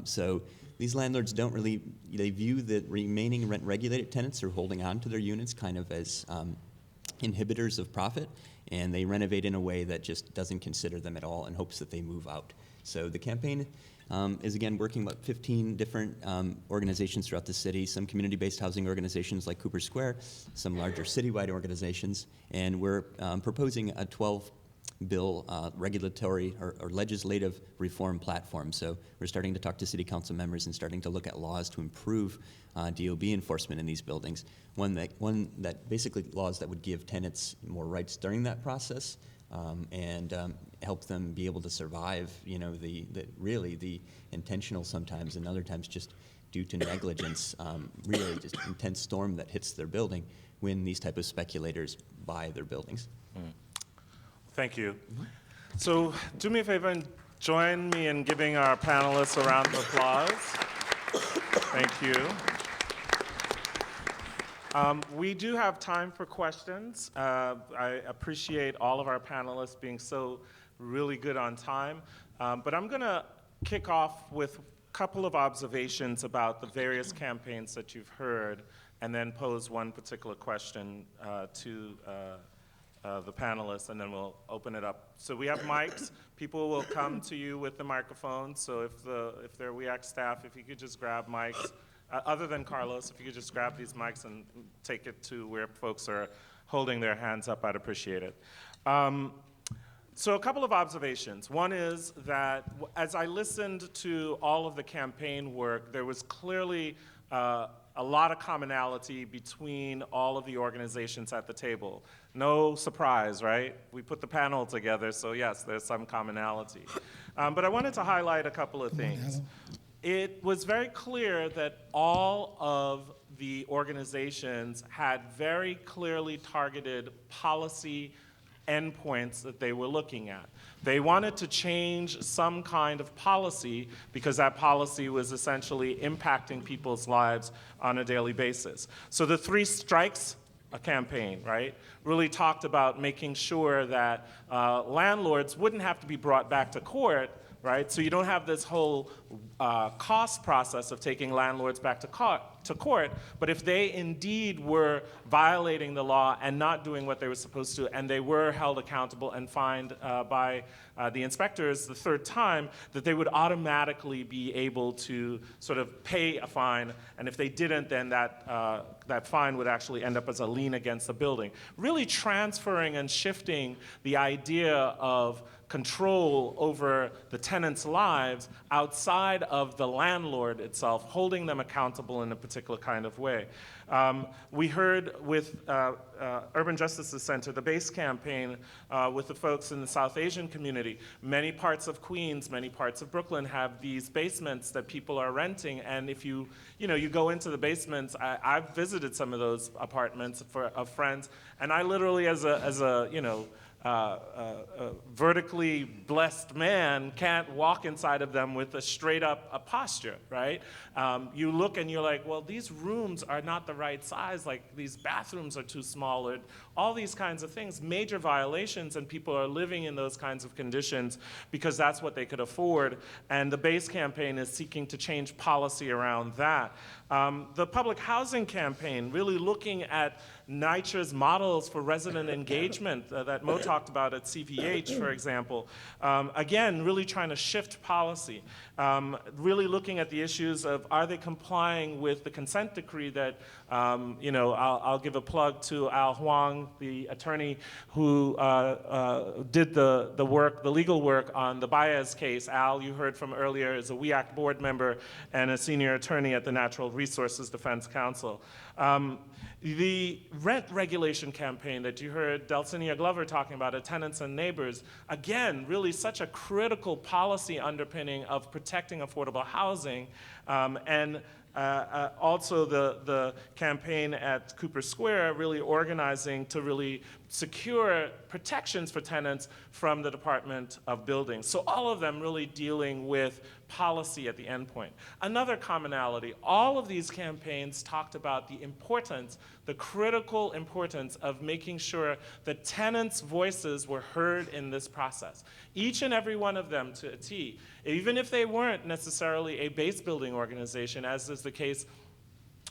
So these landlords don't really, they view the remaining rent-regulated tenants who are holding on to their units kind of as inhibitors of profit, and they renovate in a way that just doesn't consider them at all and hopes that they move out. So the campaign is, again, working with 15 different organizations throughout the city, some community-based housing organizations like Cooper Square, some larger citywide organizations, and we're proposing a 12-bill regulatory or legislative reform platform. So we're starting to talk to city council members and starting to look at laws to improve DOB enforcement in these buildings. One that basically laws that would give tenants more rights during that process, and help them be able to survive, you know, really the intentional sometimes and other times just due to negligence, really just intense storm that hits their building when these type of speculators buy their buildings. Thank you. So do me a favor and join me in giving our panelists a round of applause. Thank you. We do have time for questions. I appreciate all of our panelists being so really good on time. But I'm going to kick off with a couple of observations about the various campaigns that you've heard, and then pose one particular question to the panelists, and then we'll open it up. So we have mics. People will come to you with the microphone. So if they're WEAC staff, if you could just grab mics. Other than Carlos, if you could just grab these mics and take it to where folks are holding their hands up, I'd appreciate it. So a couple of observations. One is that as I listened to all of the campaign work, there was clearly a lot of commonality between all of the organizations at the table. No surprise, right? We put the panel together, so yes, there's some commonality. But I wanted to highlight a couple of things. It was very clear that all of the organizations had very clearly targeted policy endpoints that they were looking at. They wanted to change some kind of policy because that policy was essentially impacting people's lives on a daily basis. So the Three Strikes campaign, right, really talked about making sure that landlords wouldn't have to be brought back to court, right? So you don't have this whole cost process of taking landlords back to court, but if they indeed were violating the law and not doing what they were supposed to, and they were held accountable and fined by the inspectors the third time, that they would automatically be able to sort of pay a fine, and if they didn't, then that fine would actually end up as a lien against the building. Really transferring and shifting the idea of control over the tenants' lives outside of the landlord itself, holding them accountable in a particular kind of way. We heard with Urban Justice Center, the BASE campaign with the folks in the South Asian community. Many parts of Queens, many parts of Brooklyn have these basements that people are renting, and if you go into the basements, I've visited some of those apartments of friends, and I literally, as a vertically blessed man, can't walk inside of them with a straight up posture, right? You look and you're like, well, these rooms are not the right size, like these bathrooms are too small, or all these kinds of things, major violations, and people are living in those kinds of conditions because that's what they could afford, and the BASE campaign is seeking to change policy around that. The public housing campaign, really looking at NYCHA's models for resident engagement that Mo talked about at CVH, for example. Again, really trying to shift policy. Really looking at the issues of, are they complying with the consent decree that, I'll give a plug to Al Huang, the attorney who did the legal work on the Baez case. Al, you heard from earlier, is a WEAC board member and a senior attorney at the Natural Resources Defense Council. The rent regulation campaign that you heard Delsenia Glover talking about at Tenants and Neighbors, again, really such a critical policy underpinning of protecting affordable housing, and also the campaign at Cooper Square really organizing to really secure protections for tenants from the Department of Buildings. So all of them really dealing with policy at the end point. Another commonality, all of these campaigns talked about the importance, the critical importance of making sure that tenants' voices were heard in this process. Each and every one of them to a T, even if they weren't necessarily a base building organization, as is the case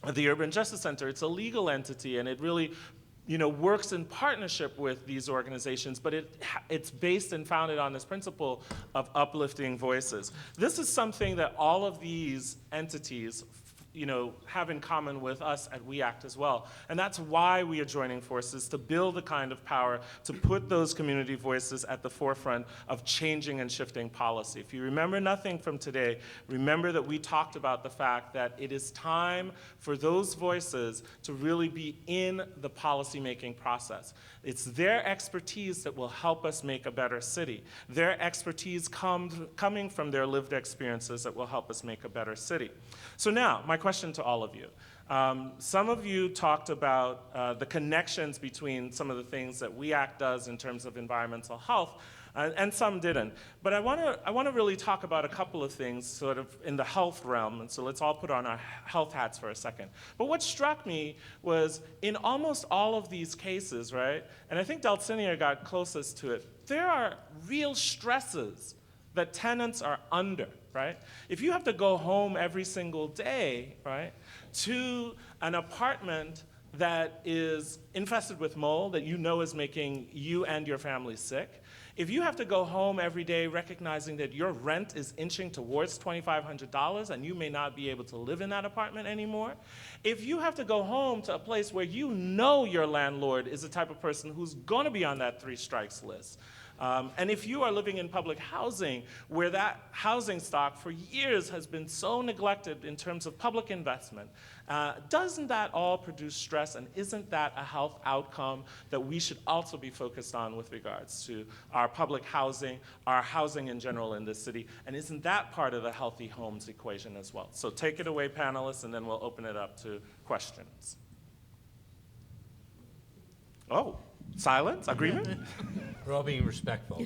of the Urban Justice Center. It's a legal entity, and it really works in partnership with these organizations, but it's based and founded on this principle of uplifting voices. This is something that all of these entities have in common with us at We Act as well. And that's why we are joining forces, to build the kind of power to put those community voices at the forefront of changing and shifting policy. If you remember nothing from today, remember that we talked about the fact that it is time for those voices to really be in the policymaking process. It's their expertise that will help us make a better city. Their expertise coming from their lived experiences that will help us make a better city. So now, my question to all of you. Some of you talked about the connections between some of the things that We Act does in terms of environmental health, and some didn't. But I want to really talk about a couple of things sort of in the health realm, and so let's all put on our health hats for a second. But what struck me was in almost all of these cases, right, and I think Delsenia got closest to it, there are real stresses that tenants are under, right? If you have to go home every single day, right, to an apartment that is infested with mold that is making you and your family sick, if you have to go home every day recognizing that your rent is inching towards $2,500 and you may not be able to live in that apartment anymore, if you have to go home to a place where your landlord is the type of person who's gonna be on that 3 strikes list, and if you are living in public housing where that housing stock for years has been so neglected in terms of public investment, doesn't that all produce stress, and isn't that a health outcome that we should also be focused on with regards to our public housing, our housing in general in this city, and isn't that part of the healthy homes equation as well? So take it away, panelists, and then we'll open it up to questions. Oh, silence, agreement? We're all being respectful.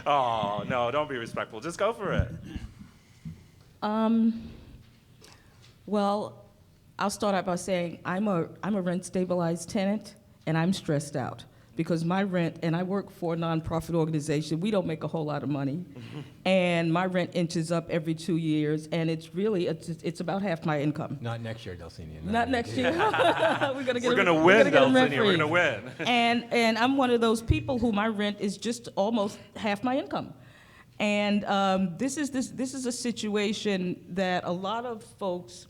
Oh, no, don't be respectful. Just go for it. Well, I'll start out by saying I'm a rent-stabilized tenant, and I'm stressed out because my rent, and I work for a nonprofit organization, we don't make a whole lot of money, and my rent inches up every 2 years, and it's about half my income. Not next year, Delsenia. Not next year. We're gonna win, get them rent Delsenia. We're gonna free. win. And I'm one of those people who my rent is just almost half my income. And this is a situation that a lot of folks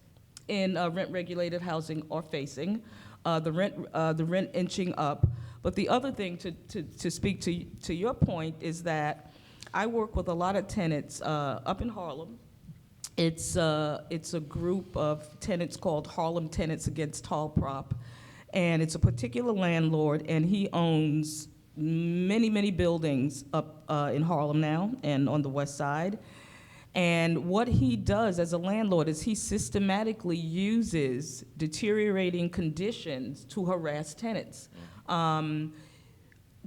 in rent-regulated housing are facing, the rent inching up. But the other thing to speak to your point is that I work with a lot of tenants up in Harlem. It's a group of tenants called Harlem Tenants Against Tall Prop, and it's a particular landlord, and he owns many buildings up in Harlem now and on the west side. And what he does as a landlord is he systematically uses deteriorating conditions to harass tenants.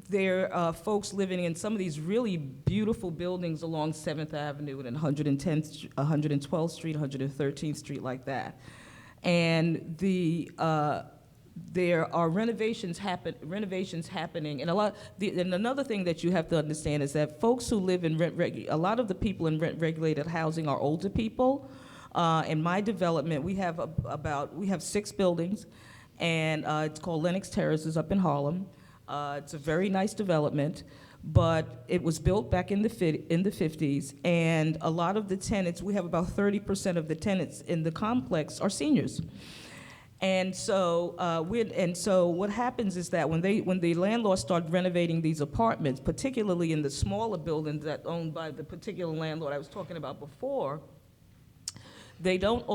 There are folks living in some of these really beautiful buildings along 7th Avenue and 112th Street, 113th Street, like that. And there are renovations happening, and and another thing that you have to understand is that folks who live in a lot of the people in rent-regulated housing are older people. In my development, we have 6 buildings, and it's called Lenox Terraces up in Harlem. It's a very nice development, but it was built back in the 50s, and a lot of the tenants, we have about 30% of the tenants in the complex are seniors. And so, what happens is that when the landlords start renovating these apartments, particularly in the smaller buildings that owned by the particular landlord I was talking about before, I don't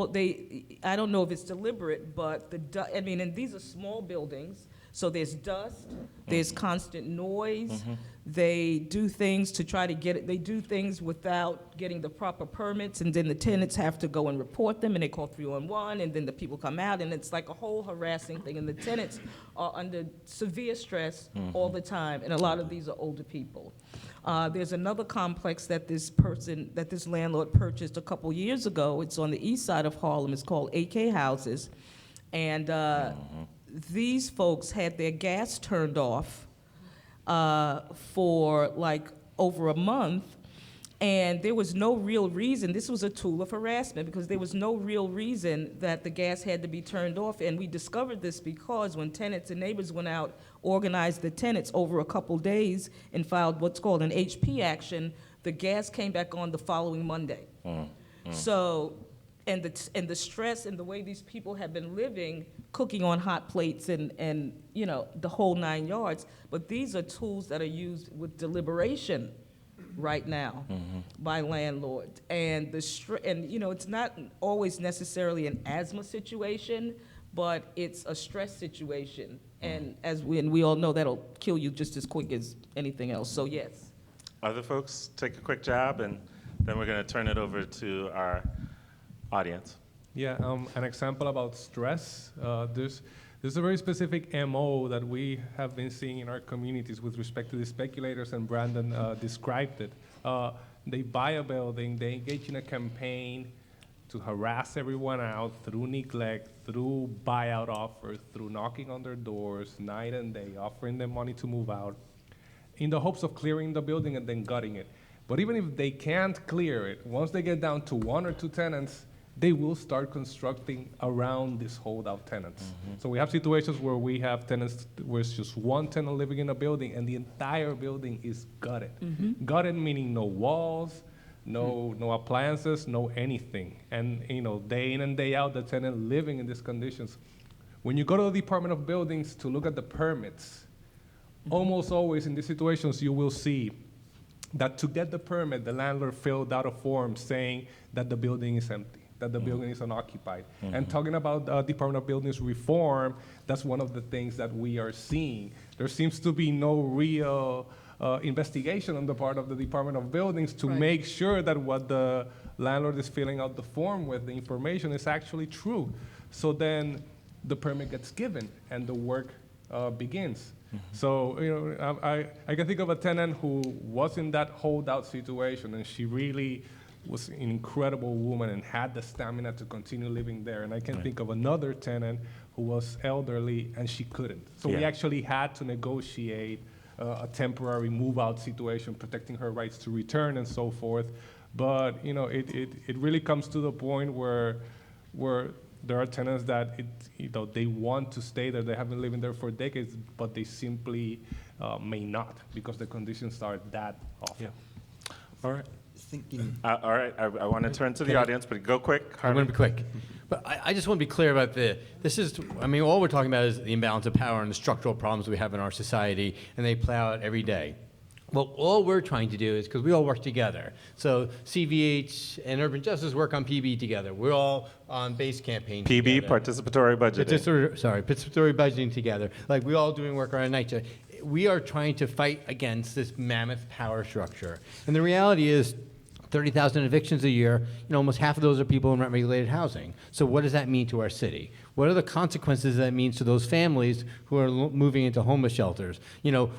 know if it's deliberate, but and these are small buildings, So there's dust, there's constant noise. They do things to try to get it, they do things without getting the proper permits, and then the tenants have to go and report them, and they call 311, and then the people come out, and it's like a whole harassing thing, and the tenants are under severe stress all the time, and a lot of these are older people. There's another complex that this landlord purchased a couple years ago. It's on the east side of Harlem. It's called AK Houses. And these folks had their gas turned off for like over a month, and there was no real reason. This was a tool of harassment because there was no real reason that the gas had to be turned off. And we discovered this because when tenants and neighbors went out, organized the tenants over a couple days and filed what's called an HP action, the gas came back on the following Monday. So, and the stress and the way these people have been living, cooking on hot plates and you know, the whole 9 yards. But these are tools that are used with deliberation right now by landlords. And you know, it's not always necessarily an asthma situation, but it's a stress situation. And we all know, that'll kill you just as quick as anything else. So yes. Other folks, take a quick jab, and then we're going to turn it over to our audience. Yeah, an example about stress. There's a very specific MO that we have been seeing in our communities with respect to the speculators, and Brandon described it. They buy a building, they engage in a campaign to harass everyone out through neglect, through buyout offers, through knocking on their doors night and day, offering them money to move out, in the hopes of clearing the building and then gutting it. But even if they can't clear it, once they get down to 1 or 2 tenants, they will start constructing around these holdout tenants. So we have situations where we have tenants where it's just 1 tenant living in a building and the entire building is gutted. Gutted meaning no walls, no appliances, no anything. And you know, day in and day out, the tenant living in these conditions. When you go to the Department of Buildings to look at the permits, almost always in these situations you will see that to get the permit, the landlord filled out a form saying that the building is empty, that the building is unoccupied. And talking about Department of Buildings reform, that's one of the things that we are seeing. There seems to be no real investigation on the part of the Department of Buildings to make sure that what the landlord is filling out the form with, the information, is actually true. So then the permit gets given and the work begins. So, you know, I can think of a tenant who was in that holdout situation, and she really was an incredible woman and had the stamina to continue living there. And I can think of another tenant who was elderly and she couldn't. So we actually had to negotiate a temporary move-out situation, protecting her rights to return and so forth. But, you know, it really comes to the point where there are tenants that they want to stay there. They have been living there for decades, but they simply may not because the conditions are that awful. All right. Thinking. All right. I want to turn to the audience, but go quick. I'm going to be quick. But I just want to be clear about all we're talking about is the imbalance of power and the structural problems we have in our society, and they play out every day. Well, all we're trying to do is, because we all work together, so CVH and Urban Justice work on PB together. We're all on base campaign PB, together. participatory budgeting. Participatory budgeting together. Like, we all doing work on a night shift. We are trying to fight against this mammoth power structure. And the reality is, 30,000 evictions a year, almost half of those are people in rent-regulated housing. So what does that mean to our city? What are the consequences that means to those families who are moving into homeless shelters?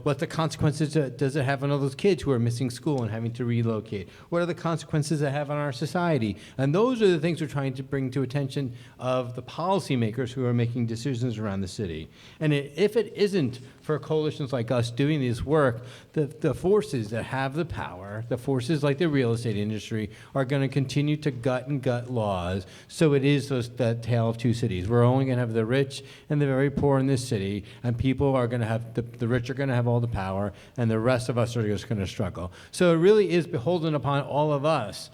What the consequences does it have on all those kids who are missing school and having to relocate? What are the consequences it have on our society? And those are the things we're trying to bring to attention of the policymakers who are making decisions around the city. And if it isn't for coalitions like us doing this work, the forces that have the power, the forces like the real estate industry, are going to continue to gut laws. So it is that tale of two cities. We're only going to have the rich and the very poor in this city, and people are going to have, the rich are going to have all the power, and the rest of us are just going to struggle. So it really is beholden upon all of us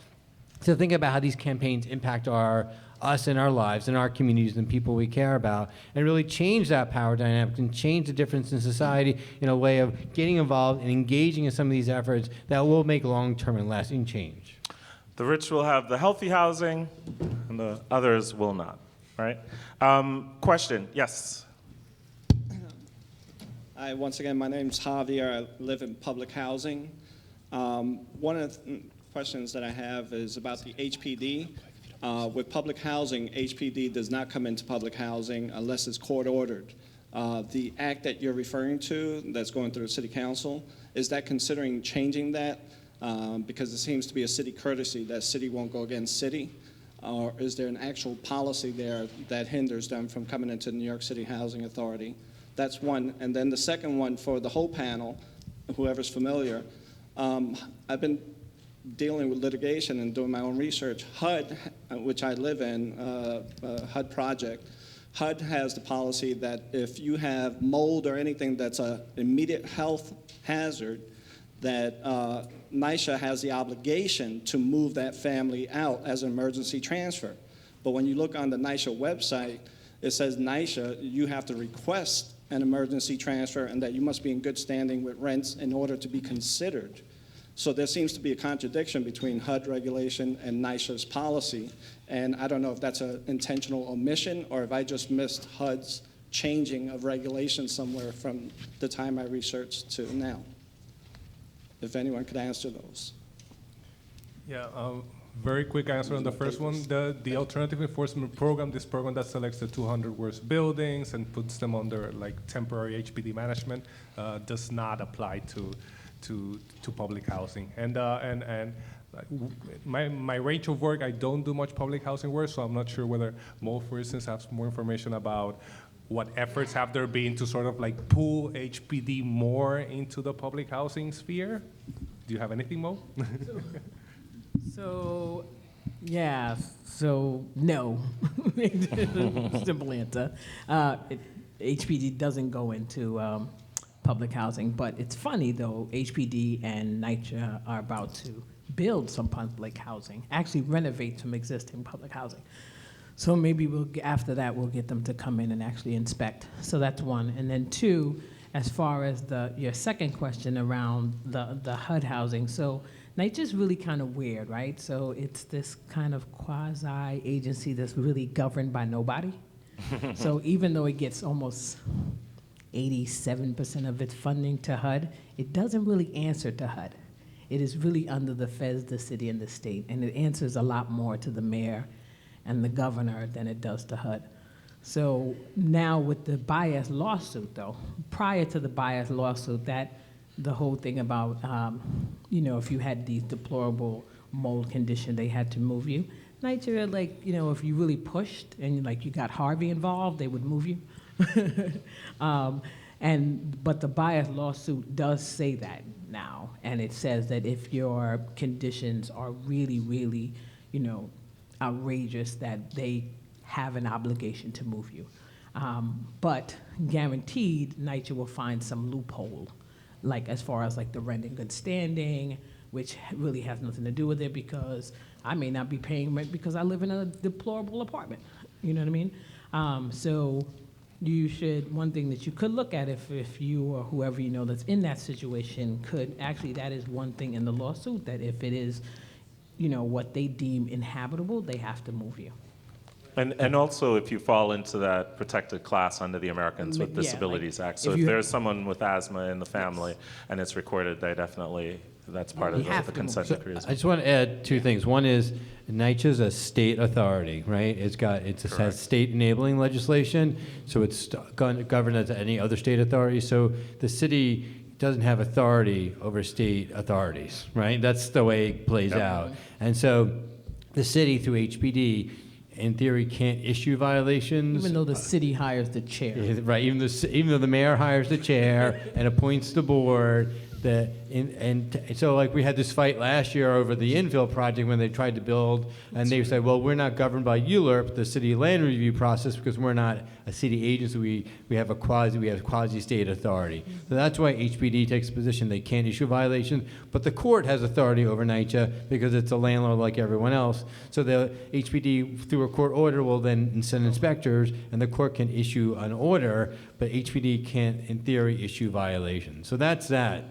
to think about how these campaigns impact us in our lives, in our communities, and people we care about, and really change that power dynamic and change the difference in society in a way of getting involved and engaging in some of these efforts that will make long-term and lasting change. The rich will have the healthy housing, and the others will not, right? Question, yes? Hi, once again, my name's Javier. I live in public housing. One of the questions that I have is about the HPD. With public housing, HPD does not come into public housing unless it's court ordered. The act that you're referring to that's going through the city council, is that considering changing that? Because it seems to be a city courtesy that city won't go against city. Or is there an actual policy there that hinders them from coming into the New York City Housing Authority? That's one. And then the second one for the whole panel, whoever's familiar, I've been dealing with litigation and doing my own research. HUD, which I live in, HUD project, HUD has the policy that if you have mold or anything that's an immediate health hazard, that NYCHA has the obligation to move that family out as an emergency transfer. But when you look on the NYCHA website, it says NYCHA, you have to request an emergency transfer and that you must be in good standing with rents in order to be considered. So there seems to be a contradiction between HUD regulation and NYCHA's policy. And I don't know if that's an intentional omission or if I just missed HUD's changing of regulation somewhere from the time I researched to now. If anyone could answer those. Yeah, very quick answer on the first one. The alternative enforcement program, this program that selects the 200 worst buildings and puts them under like temporary HPD management, does not apply to public housing. And my range of work, I don't do much public housing work, so I'm not sure whether Mo, for instance, has more information about what efforts have there been to sort of like pull HPD more into the public housing sphere? Do you have anything, Mo? So, yeah, so no. Simple answer. HPD doesn't go into public housing, but it's funny though, HPD and NYCHA are about to build some public housing, actually renovate some existing public housing. So maybe after that, we'll get them to come in and actually inspect. So that's one. And then two, as far as your second question around the HUD housing, so NYCHA is really kind of weird, right? So it's this kind of quasi-agency that's really governed by nobody. So even though it gets almost 87% of its funding to HUD, it doesn't really answer to HUD. It is really under the feds, the city, and the state, and it answers a lot more to the mayor and the governor than it does to HUD. So now with the bias lawsuit, though, prior to the bias lawsuit, the whole thing about, if you had these deplorable mold condition, they had to move you. NYCHA, if you really pushed and you got Harvey involved, they would move you. But the bias lawsuit does say that now, and it says that if your conditions are really, really, outrageous, that they have an obligation to move you. But guaranteed, NYCHA will find some loophole, as far as the rent in good standing, which really has nothing to do with it because I may not be paying rent because I live in a deplorable apartment. You know what I mean? So you should, one thing that you could look at if you or whoever that's in that situation that is one thing in the lawsuit, that if it is what they deem inhabitable, they have to move you. And also, if you fall into that protected class under the Americans with Yeah, Disabilities Act. So if if you- there's someone with asthma in the family and it's recorded, that's part of You have the to move. consent So decree as I well. just want to add two things. One is NYCHA is a state authority, right? It has state enabling legislation, so it's governed as any other state authority. So the city doesn't have authority over state authorities, right? That's the way it plays out. And so the city through HPD, in theory, can't issue violations. Even though the city hires the chair. Yeah, right, even though the mayor hires the chair and appoints the board, so we had this fight last year over the infill project when they tried to build, and they said, well, we're not governed by ULURP, the city land review process, because we're not a city agency. We have quasi-state authority. So that's why HPD takes a position they can't issue violations, but the court has authority over NYCHA because it's a landlord like everyone else. So the HPD, through a court order, will then send inspectors, and the court can issue an order, but HPD can't, in theory, issue violations. So that's that.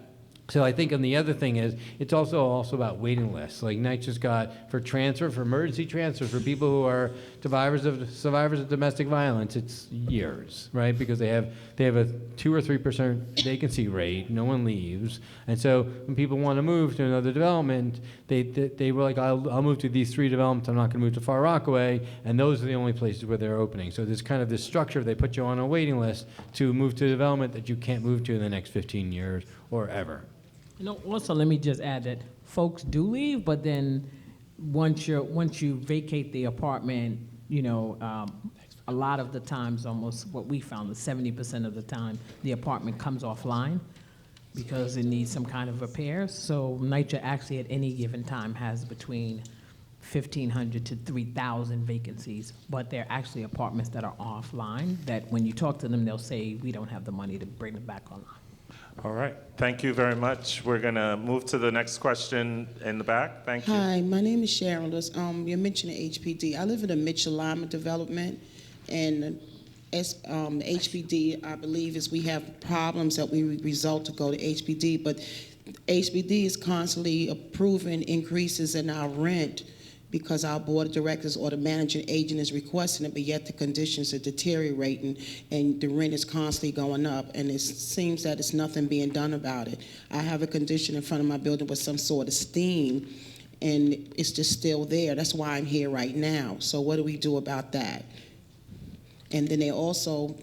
So I think, and the other thing is, it's also about waiting lists. Like NYCHA's got for transfer, for emergency transfers, for people who are survivors of domestic violence, it's years, right? Because they have a 2 or 3% vacancy rate. No one leaves, and so when people want to move to another development, they were like, I'll move to these 3 developments. I'm not going to move to Far Rockaway, and those are the only places where they're opening. So there's kind of this structure. They put you on a waiting list to move to a development that you can't move to in the next 15 years or ever. You know, also, let me just add that folks do leave, but then once you vacate the apartment, you know, a lot of the times, almost what we found, is 70% of the time, the apartment comes offline because it needs some kind of repairs. So NYCHA actually at any given time has between 1,500 to 3,000 vacancies, but they're actually apartments that are offline that when you talk to them, they'll say, we don't have the money to bring them back online. All right, thank you very much. We're gonna move to the next question in the back. Thank you. Hi, my name is Sharon. You're mentioning HPD. I live in a Mitchell-Lima development, and as HPD, I believe, is we have problems that we result to go to HPD, but HPD is constantly approving increases in our rent because our board of directors or the managing agent is requesting it, but yet the conditions are deteriorating and the rent is constantly going up, and it seems that it's nothing being done about it. I have a condition in front of my building with some sort of steam, and it's just still there. That's why I'm here right now. So what do we do about that? And then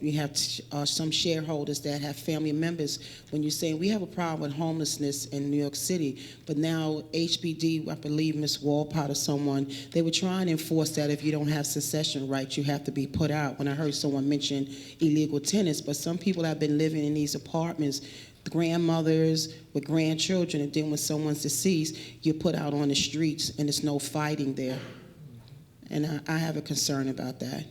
we have some shareholders that have family members. When you're saying we have a problem with homelessness in New York City, but now HPD, I believe Ms. Walpott or someone, they were trying to enforce that if you don't have succession rights, you have to be put out. When I heard someone mention illegal tenants, but some people have been living in these apartments, grandmothers with grandchildren, and then when someone's deceased, you're put out on the streets and there's no fighting there. And I have a concern about that.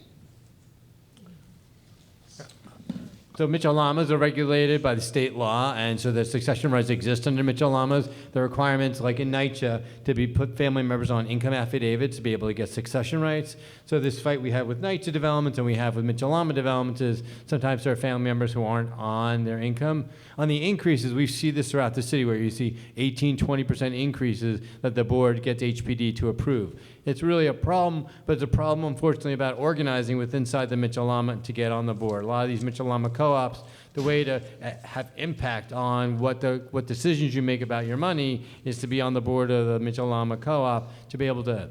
So Mitchell-Lamas are regulated by the state law, and so the succession rights exist under Mitchell-Lamas. The requirements, like in NYCHA, to be put family members on income affidavits to be able to get succession rights. So this fight we have with NYCHA developments and we have with Mitchell-Lama developments is sometimes there are family members who aren't on their income. On the increases, we see this throughout the city where you see 18, 20% increases that the board gets HPD to approve. It's really a problem, but it's a problem, unfortunately, about organizing with inside the Mitchell-Lama to get on the board. A lot of these Mitchell-Lama co-ops, the way to have impact on what decisions you make about your money is to be on the board of the Mitchell-Lama co-op to be able to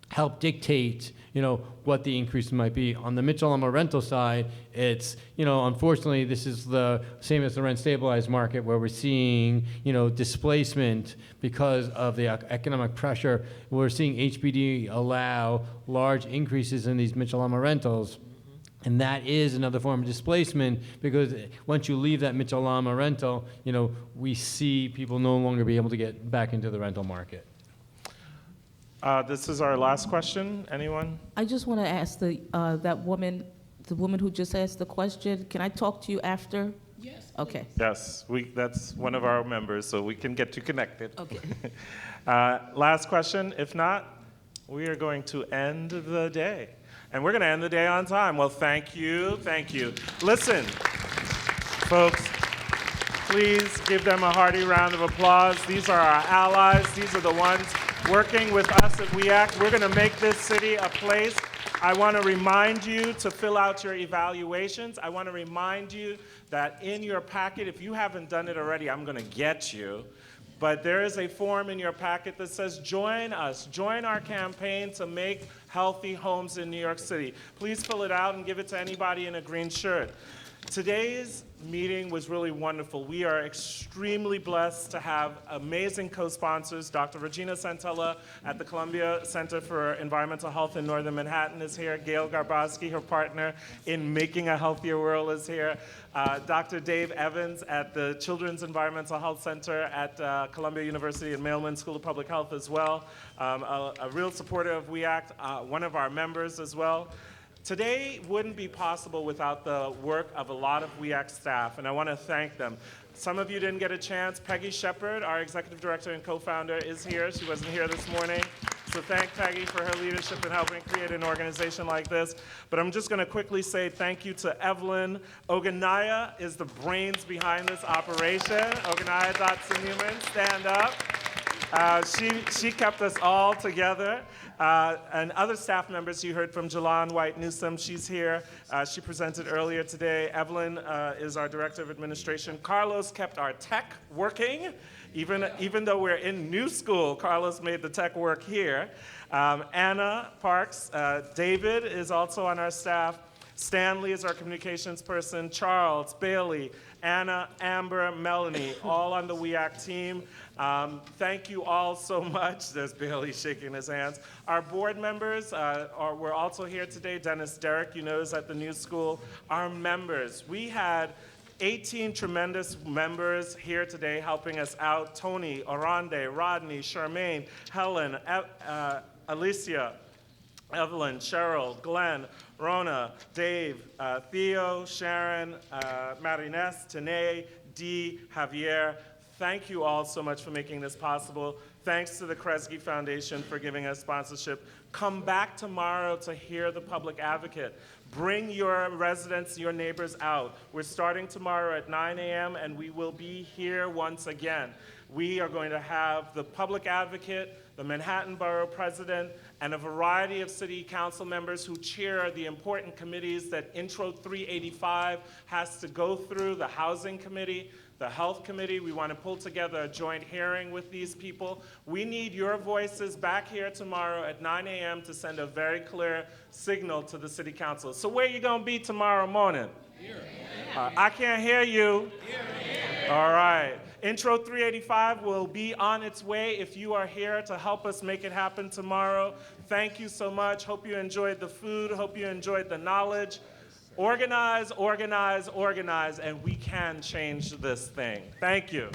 help dictate, what the increase might be. On the Mitchell-Lama rental side, it's, unfortunately, this is the same as the rent stabilized market where we're seeing, displacement because of the economic pressure. We're seeing HPD allow large increases in these Mitchell-Lama rentals. And that is another form of displacement because once you leave that Mitchell-Lama rental, we see people no longer be able to get back into the rental market. This is our last question. Anyone? I just want to ask the woman who just asked the question, can I talk to you after? Yes. Okay. Yes, that's one of our members, so we can get you connected. Okay. Last question. If not, we are going to end the day. And we're going to end the day on time. Well, thank you. Thank you. Listen, folks, please give them a hearty round of applause. These are our allies. These are the ones working with us at We Act. We're going to make this city a place. I want to remind you to fill out your evaluations. I want to remind you that in your packet, if you haven't done it already, I'm going to get you. But there is a form in your packet that says, join us, join our campaign to make healthy homes in New York City. Please fill it out and give it to anybody in a green shirt. Today's meeting was really wonderful. We are extremely blessed to have amazing co-sponsors. Dr. Regina Santella at the Columbia Center for Environmental Health in Northern Manhattan is here. Gail Garbowski, her partner in Making a Healthier World, is here. Dr. Dave Evans at the Children's Environmental Health Center at Columbia University and Mailman School of Public Health as well. A real supporter of We Act, one of our members as well. Today wouldn't be possible without the work of a lot of We Act staff, and I want to thank them. Some of you didn't get a chance. Peggy Shepard, our executive director and co-founder, is here. She wasn't here this morning. So thank Peggy for her leadership in helping create an organization like this. But I'm just going to quickly say thank you to Evelyn. Oganaya is the brains behind this operation. Oganaya Newman, stand up. She kept us all together. And other staff members you heard from, Jalan White Newsom, she's here. She presented earlier today. Evelyn is our Director of Administration. Carlos kept our tech working. Even though we're in new school, Carlos made the tech work here. Anna Parks, David is also on our staff. Stanley is our communications person. Charles, Bailey, Anna, Amber, Melanie, all on the WEAC team. Thank you all so much. There's Bailey shaking his hands. Our board members were also here today. Dennis Derrick, you know, is at the new school. Our members, we had 18 tremendous members here today helping us out. Tony, Arande, Rodney, Charmaine, Helen, Alicia, Evelyn, Cheryl, Glenn, Rona, Dave, Theo, Sharon, Marines, Tanae, Dee, Javier. Thank you all so much for making this possible. Thanks to the Kresge Foundation for giving us sponsorship. Come back tomorrow to hear the public advocate. Bring your residents, your neighbors out. We're starting tomorrow at 9 a.m. and we will be here once again. We are going to have the public advocate, the Manhattan Borough President, and a variety of city council members who chair the important committees that Intro 385 has to go through, the Housing Committee, the Health Committee. We want to pull together a joint hearing with these people. We need your voices back here tomorrow at 9 a.m. to send a very clear signal to the City Council. So where you going to be tomorrow morning? Here. I can't hear you. Here. All right. Intro 385 will be on its way if you are here to help us make it happen tomorrow. Thank you so much. Hope you enjoyed the food. Hope you enjoyed the knowledge. Organize, organize, organize, and we can change this thing. Thank you.